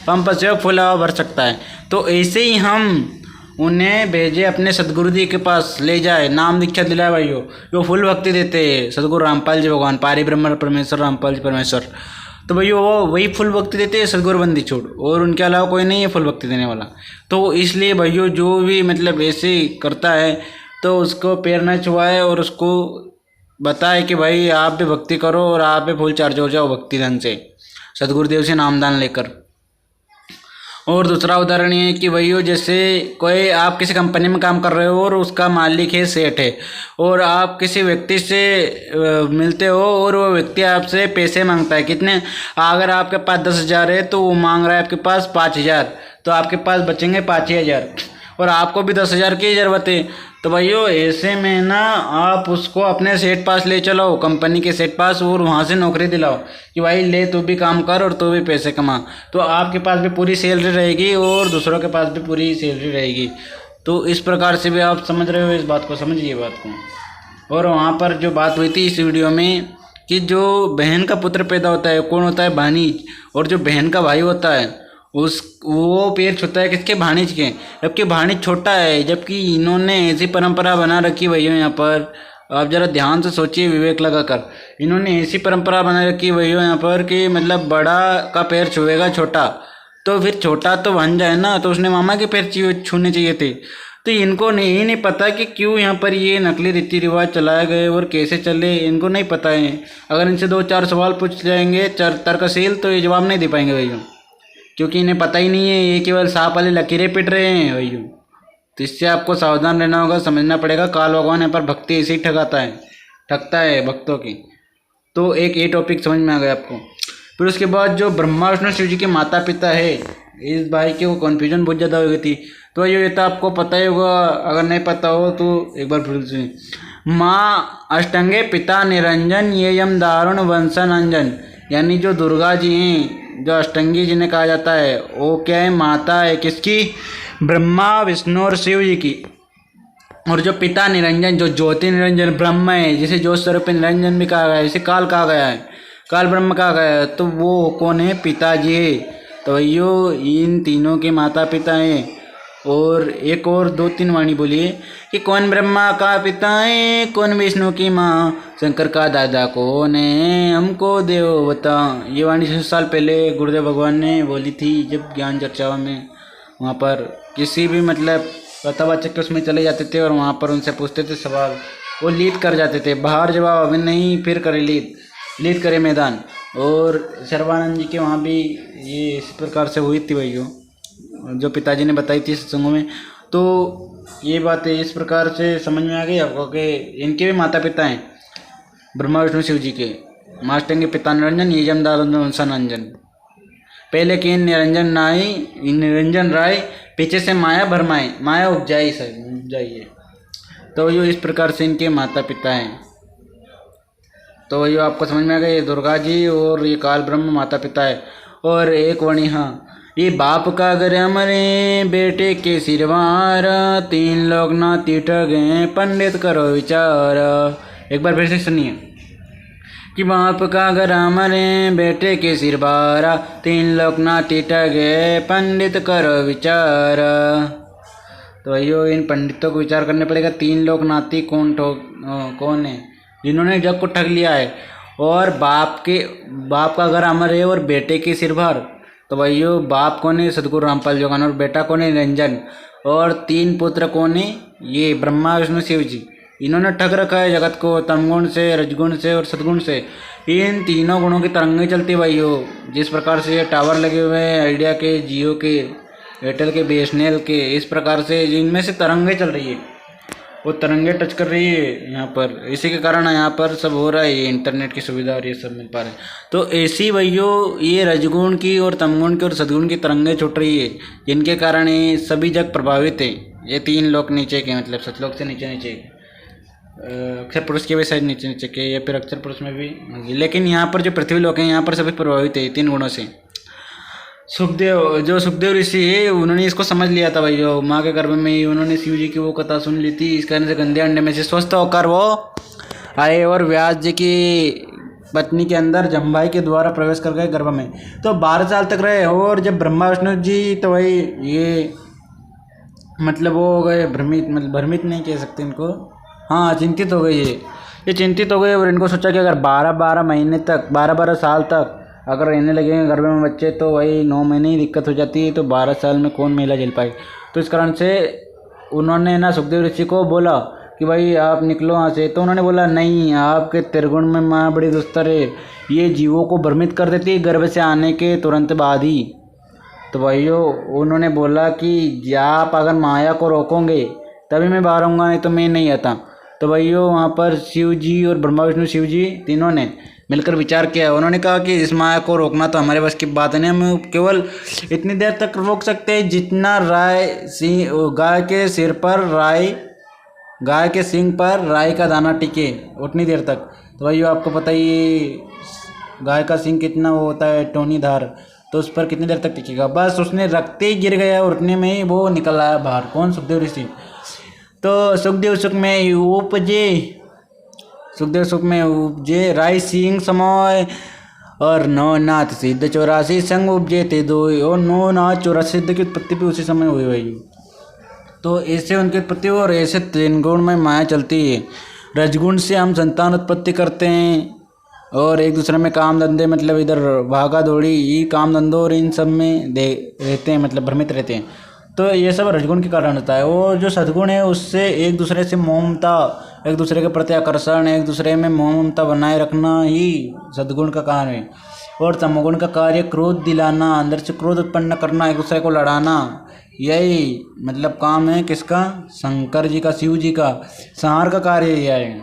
पंप से फुल हवा भर सकता है। तो ऐसे ही हम उन्हें भेजे अपने सदगुरु जी के पास, ले जाए, नाम दीक्षा दिलाए भाइयों, जो फुल भक्ति देते हैं सदगुरु रामपाल जी भगवान, पारी ब्रह्म परमेश्वर रामपाल जी परमेश्वर। तो भैया वो वही फुल भक्ति देते हैं सदगुरु बंदी छोड़, और उनके अलावा कोई नहीं है फुल भक्ति देने वाला। तो इसलिए भैया जो भी मतलब ऐसे करता है तो उसको पैर न छुआए और उसको बताए कि भाई आप भी भक्ति करो और आप भी फुल चार्ज हो जाओ भक्ति धन से, सदगुरुदेव से नामदान लेकर। और दूसरा उदाहरण ये है कि भैया जैसे कोई आप किसी कंपनी में काम कर रहे हो और उसका मालिक है, सेठ है, और आप किसी व्यक्ति से मिलते हो और वो व्यक्ति आपसे पैसे मांगता है। कितने? अगर आपके पास 10,000 है तो वो मांग रहा है आपके पास 5,000, तो आपके पास बचेंगे 5,000, और आपको भी 10,000 की ज़रूरत है। तो भाइयों ऐसे में ना आप उसको अपने सेठ पास ले चलो, कंपनी के सेठ पास, और वहाँ से नौकरी दिलाओ कि भाई ले तू भी काम कर और तू भी पैसे कमा। तो आपके पास भी पूरी सैलरी रहेगी और दूसरों के पास भी पूरी सैलरी रहेगी। तो इस प्रकार से भी आप समझ रहे हो इस बात को, समझिए बात को। और वहाँ पर जो बात हुई थी इस वीडियो में कि जो बहन का पुत्र पैदा होता है कौन होता है? भानीज। और जो बहन का भाई होता है वो पैर छूता है किसके? भाणिज के। जबकि भाणिज छोटा है, जबकि इन्होंने ऐसी परंपरा बना रखी भैया, यहाँ पर आप ज़रा ध्यान से सोचिए विवेक लगाकर, इन्होंने ऐसी परंपरा बना रखी भैया यहाँ पर कि मतलब बड़ा का पैर छुएगा छोटा, तो फिर छोटा तो बन जाए ना, तो उसने मामा के पैर छूने चाहिए थे। तो इनको नहीं पता कि क्यों यहाँ पर ये नकली रीति रिवाज चलाए गए और कैसे चले, इनको नहीं पता है। अगर इनसे 2-4 सवाल पूछ जाएंगे तर्कशील तो ये जवाब नहीं दे पाएंगे भैया, क्योंकि इन्हें पता ही नहीं है, ये केवल सांप वाली लकीरें पिट रहे हैं भैया। तो इससे आपको सावधान रहना होगा, समझना पड़ेगा। काल भगवान यहाँ पर भक्ति ऐसे ही ठगता है भक्तों की। तो एक ये टॉपिक समझ में आ गया आपको। फिर उसके बाद जो ब्रह्मा विष्णु शिव जी के माता पिता है, इस भाई के वो कन्फ्यूजन बहुत ज़्यादा हो गई थी। तो ये तो आपको पता ही होगा, अगर नहीं पता हो तो एक बार फिर सुनिए। माँ अष्टंगे पिता निरंजन ये यम दारुण वंशन अंजन, यानी जो दुर्गा जी हैं, जो अष्टंगी जिन्हें कहा जाता है, वो क्या है? माता है किसकी? ब्रह्मा विष्णु और शिव जी की। और जो पिता निरंजन, जो ज्योति निरंजन ब्रह्म है, जिसे ज्योति स्वरूप निरंजन भी कहा गया है, इसे काल कहा गया है, काल ब्रह्म कहा गया है, तो वो कौन है? पिताजी है। तो भैया इन तीनों के माता पिता हैं। और एक और 2-3 वाणी बोलिए कि कौन ब्रह्मा का पिता है, कौन विष्णु की माँ, शंकर का दादा कौन है, हमको देव बता। ये वाणी 6 साल पहले गुरुदेव भगवान ने बोली थी, जब ज्ञान चर्चा में वहाँ पर किसी भी मतलब कथावाचक के उसमें चले जाते थे और वहाँ पर उनसे पूछते थे सवाल, वो लीड कर जाते थे, बाहर जवाब अभी नहीं, फिर करे लीड करे मैदान। और सर्वानंद जी के वहाँ भी ये इस प्रकार से हुई थी भैया, जो पिताजी ने बताई थी सत्संगों में। तो ये बातें इस प्रकार से समझ में आ गई आपको कि इनके भी माता पिता हैं, ब्रह्मा विष्णु शिव जी के। मास्टंगे पिता निरंजन ये जम दारुण वंशन अंजन, पहले की निरंजन राय, पीछे से माया भरमाए, माया उपजाइए। तो ये इस प्रकार से इनके माता पिता हैं। तो ये आपको समझ में आ गया, ये दुर्गा जी और ये काल ब्रह्म माता पिता है। और एक वणी, हाँ, ये बाप का घर हमारे बेटे के सिरवार, 3 लोग ना तीठ गए पंडित करो विचार। एक बार फिर से सुनिए कि बाप का घर हमारे बेटे के सिरवार, 3 लोग ना तीठ गए पंडित करो विचार। तो भाइयों इन पंडितों को विचार करने पड़ेगा, 3 लोक नाती कौन है जिन्होंने जग को ठग लिया है, और बाप का घर अमर है और बेटे की सिर भर। तो भाइयों बाप कौन है? सदगुरु रामपाल जोगान, और बेटा कौन है? निरंजन, और 3 पुत्र कौन है? ये ब्रह्मा विष्णु शिव जी। इन्होंने ठग रखा है जगत को तमगुण से, रजगुण से और सदगुण से। इन तीनों गुणों की तरंगें चलती है भाइयों। जिस प्रकार से ये टावर लगे हुए हैं आइडिया के, जियो के, एयरटेल के, बीएसएनएल के, इस प्रकार से जिनमें से तरंगें चल रही है, वो तरंगे टच कर रही है यहाँ पर। इसी के कारण यहाँ पर सब हो रहा है, ये इंटरनेट की सुविधा और ये सब मिल पा रहा है। तो ऐसी भैयो ये रजगुण की और तमगुण की और सदगुण की तरंगे छूट रही है, जिनके कारण ये सभी जग प्रभावित है। ये 3 लोक नीचे के, मतलब सतलोक से नीचे अक्षर पुरुष के भी शायद नीचे के, या फिर अक्षर पुरुष में भी, लेकिन यहाँ पर जो पृथ्वी लोक है यहाँ पर सभी प्रभावित है 3 गुणों से। सुखदेव ऋषि है, उन्होंने इसको समझ लिया था भाइयों। माँ के गर्भ में ही उन्होंने शिव जी की वो कथा सुन ली थी, इस कारण से गंदे अंडे में से स्वस्थ होकर वो आए और व्यास जी की पत्नी के अंदर जम्भाई के द्वारा प्रवेश कर गए गर्भ में। तो 12 साल तक रहे, और जब ब्रह्मा विष्णु जी, तो वही ये मतलब वो हो गए भ्रमित, मतलब भ्रमित नहीं कह सकते इनको, हाँ चिंतित हो गए ये चिंतित हो गए। और इनको सोचा कि अगर 12 महीने तक, 12 साल तक अगर रहने लगेंगे गर्भ में बच्चे, तो वही 9 महीने ही दिक्कत हो जाती है, तो 12 साल में कौन महिला झेल पाए। तो इस कारण से उन्होंने ना सुखदेव ऋषि को बोला कि भाई आप निकलो यहाँ से। तो उन्होंने बोला नहीं, आपके त्रिगुण में माँ बड़ी दुस्तर है, ये जीवों को भ्रमित कर देती है गर्भ से आने के तुरंत बाद ही। तो भाइयों उन्होंने बोला कि आप अगर माया को रोकोगे तभी मैं बाहर आऊँगा, नहीं तो मैं नहीं आता। तो भाइयों वहाँ पर शिव जी और ब्रह्मा विष्णु शिव जी तीनों ने मिलकर विचार किया। उन्होंने कहा कि इस माया को रोकना तो हमारे बस की बात नहीं, हम केवल इतनी देर तक रोक सकते हैं जितना गाय के सिर पर गाय के सींग पर राई का दाना टिके, उतनी देर तक। तो भाइयों आपको पता ही गाय का सींग कितना वो होता है, टोनी धार, तो उस पर कितनी देर तक टिकेगा। बस उसने रखते ही गिर गया और उतने में ही वो निकल आया बाहर। कौन? सुखदेव ऋषि। तो सुखदेव सुख में उपजे राय सिंह समय, और 9 नाथ सिद्ध 84 संग उपजे ते दो, और 9 नाथ 84 सिद्ध की उत्पत्ति भी उसी समय हुई भाई। तो ऐसे उनकी उत्पत्ति, और ऐसे 3 गुण में माया चलती है। रजगुण से हम संतान उत्पत्ति करते हैं, और एक दूसरे में काम धंधे, मतलब इधर भागा दौड़ी, ये काम धंधों और इन सब में रहते हैं, मतलब भ्रमित रहते हैं। तो ये सब रजगुण के कारण होता है। और जो सद्गुण है उससे एक दूसरे से ममता, एक दूसरे के प्रति आकर्षण, एक दूसरे में ममता बनाए रखना ही सद्गुण का कार्य है। और तमोगुण का कार्य क्रोध दिलाना, अंदर से क्रोध उत्पन्न करना, एक दूसरे को लड़ाना, यही मतलब काम है किसका? शंकर जी का, शिव जी का। संहार का कार्य यह है,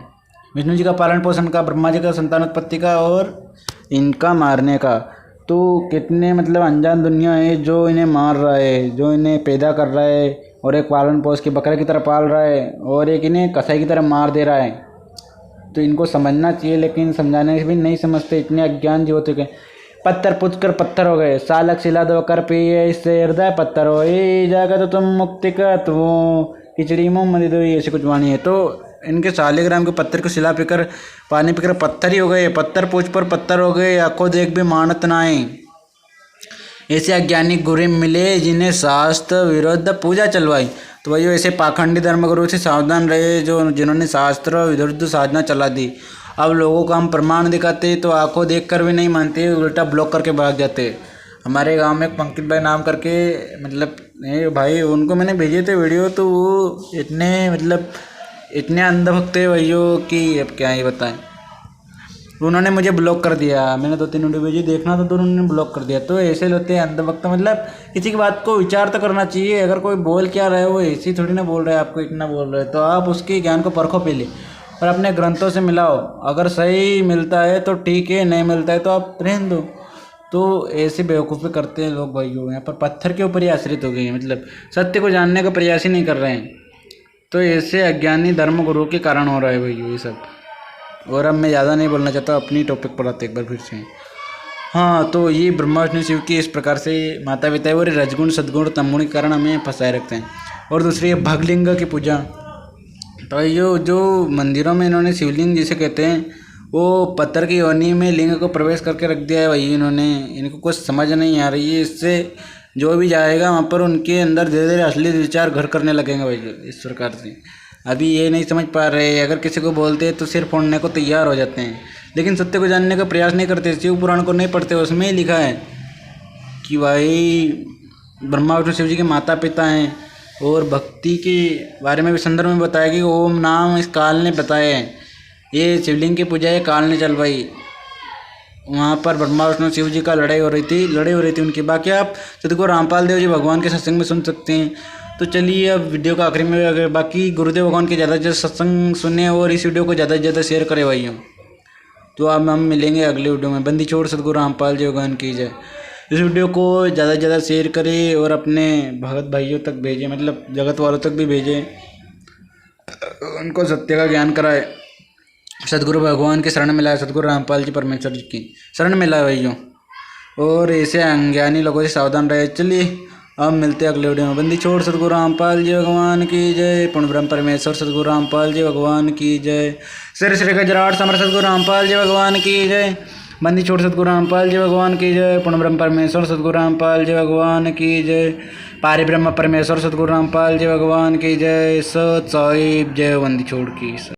विष्णु जी का पालन पोषण का, ब्रह्मा जी का संतान उत्पत्ति का, और इनका मारने का। तो कितने मतलब अनजान दुनिया है जो इन्हें मार रहा है, जो इन्हें पैदा कर रहा है, और एक पालन पोष के बकरे की तरह पाल रहा है, और एक इन्हें कसाई की तरह मार दे रहा है। तो इनको समझना चाहिए, लेकिन समझाने से भी नहीं समझते, इतने अज्ञान जी होते गए। पत्थर पूछ कर पत्थर हो गए, सालक शिला दो कर पिए, इससे हृदय पत्थर हो जाएगा तो तुम मुक्ति का, तो खिचड़ी मोहम्मदी दो, ऐसी कुछ वाणी है। तो इनके सालिग्राम के पत्थर को शिला पीकर, पानी पीकर पत्थर ही हो गए, पत्थर पूछ पर पत्थर हो गए, आंखों देख भी मानत नाए। ऐसे अज्ञानी गुरु मिले जिन्हें शास्त्र विरुद्ध पूजा चलवाई। तो वही ऐसे पाखंडी धर्मगुरु से सावधान रहे जिन्होंने शास्त्र विरुद्ध साधना चला दी। अब लोगों को हम प्रमाण दिखाते तो आंखों देखकर भी नहीं मानते, उल्टा ब्लॉक करके भाग जाते। हमारे गांव में एक पंकज भाई नाम करके, मतलब भाई उनको मैंने भेजे थे वीडियो, तो वो इतने अंधभक्त है भैया कि अब क्या ही बताएं। उन्होंने मुझे ब्लॉक कर दिया, मैंने 2-3 वीडियो भेजी, देखना तो उन्होंने ब्लॉक कर दिया। तो ऐसे होते हैं अंधभक्त। मतलब किसी की बात को विचार तो करना चाहिए। अगर कोई बोल क्या रहा है, वो ऐसी थोड़ी ना बोल रहा है, आपको इतना बोल रहा है, तो आप उसके ज्ञान को परखो पहले और अपने ग्रंथों से मिलाओ। अगर सही मिलता है तो ठीक है, नहीं मिलता है तो आप रहने दो। तो ऐसे बेवकूफ़ी करते हैं लोग भाइयों। यहाँ पर पत्थर के ऊपर ही आश्रित हो गए हैं, मतलब सत्य को जानने का प्रयास ही नहीं कर रहे हैं। तो ऐसे अज्ञानी धर्म गुरु के कारण हो रहा है भाइयों ये सब। और अब मैं ज़्यादा नहीं बोलना चाहता, अपनी टॉपिक पर आते एक बार फिर से। हाँ, तो ये ब्रह्मा विष्णु शिव की इस प्रकार से माता पिता है, और रजगुण सद्गुण तमगुण के कारण हमें फंसाए रखते हैं। और दूसरी है भगलिंग की पूजा। तो ये जो मंदिरों में इन्होंने शिवलिंग जिसे कहते हैं, वो पत्थर की योनि में लिंग को प्रवेश करके रख दिया है भाई इन्होंने। इनको कुछ समझ नहीं आ रही है। इससे जो भी जाएगा वहाँ पर उनके अंदर धीरे धीरे असली विचार घर करने लगेंगे भाई इस प्रकार से। अभी ये नहीं समझ पा रहे, अगर किसी को बोलते हैं तो सिर फोड़ने को तैयार हो जाते हैं, लेकिन सत्य को जानने का प्रयास नहीं करते। शिव पुराण को नहीं पढ़ते, उसमें ही लिखा है कि भाई ब्रह्मा विष्णु शिव जी के माता पिता हैं, और भक्ति के बारे में भी संदर्भ में बताया कि ओम नाम इस काल ने बताया है, ये शिवलिंग की पूजा है काल ने चलवाई। वहाँ पर ब्रह्मा विष्णु शिव जी का लड़ाई हो रही थी उनकी। बाकी आप सतगुरु रामपाल देव जी भगवान के सत्संग में सुन सकते हैं। तो चलिए अब वीडियो का आखिरी में अगर बाकी गुरुदेव भगवान के ज़्यादा से ज़्यादा सत्संग सुने और इस वीडियो को ज़्यादा से ज़्यादा शेयर करें भाइयों। तो अब हम मिलेंगे अगले वीडियो में। बंदी छोड़ सतगुरु रामपाल जी भगवान की जय। इस वीडियो को ज़्यादा से ज़्यादा शेयर करें और अपने भगत भाइयों तक भेजें, मतलब जगत वालों तक भी भेजें, उनको सत्य का ज्ञान कराए। सतगुरु भगवान की शरण मिलाए, सतगुरु रामपाल जी परमेश्वर जी की शरण मिलाए भाइयों, और ऐसे अज्ञानी लोगों से सावधान रहे। चलिए अब मिलते हैं अगले वीडियो में। बंदी छोड़ सतगुरु रामपाल जी भगवान की जय। पूर्ण ब्रह्म परमेश्वर सतगुरु रामपाल जी भगवान की जय। श्री श्री गजराट समर सतगुरु रामपाल जी भगवान की जय। बंदी छोड़ सतगुरु रामपाल जी भगवान की जय। पूर्ण ब्रह्म परमेश्वर सतगुरु रामपाल जी भगवान की जय। पारि ब्रह्म परमेश्वर सतगुरु रामपाल जी भगवान की जय। सत साहिब जय। बंदी छोड़ की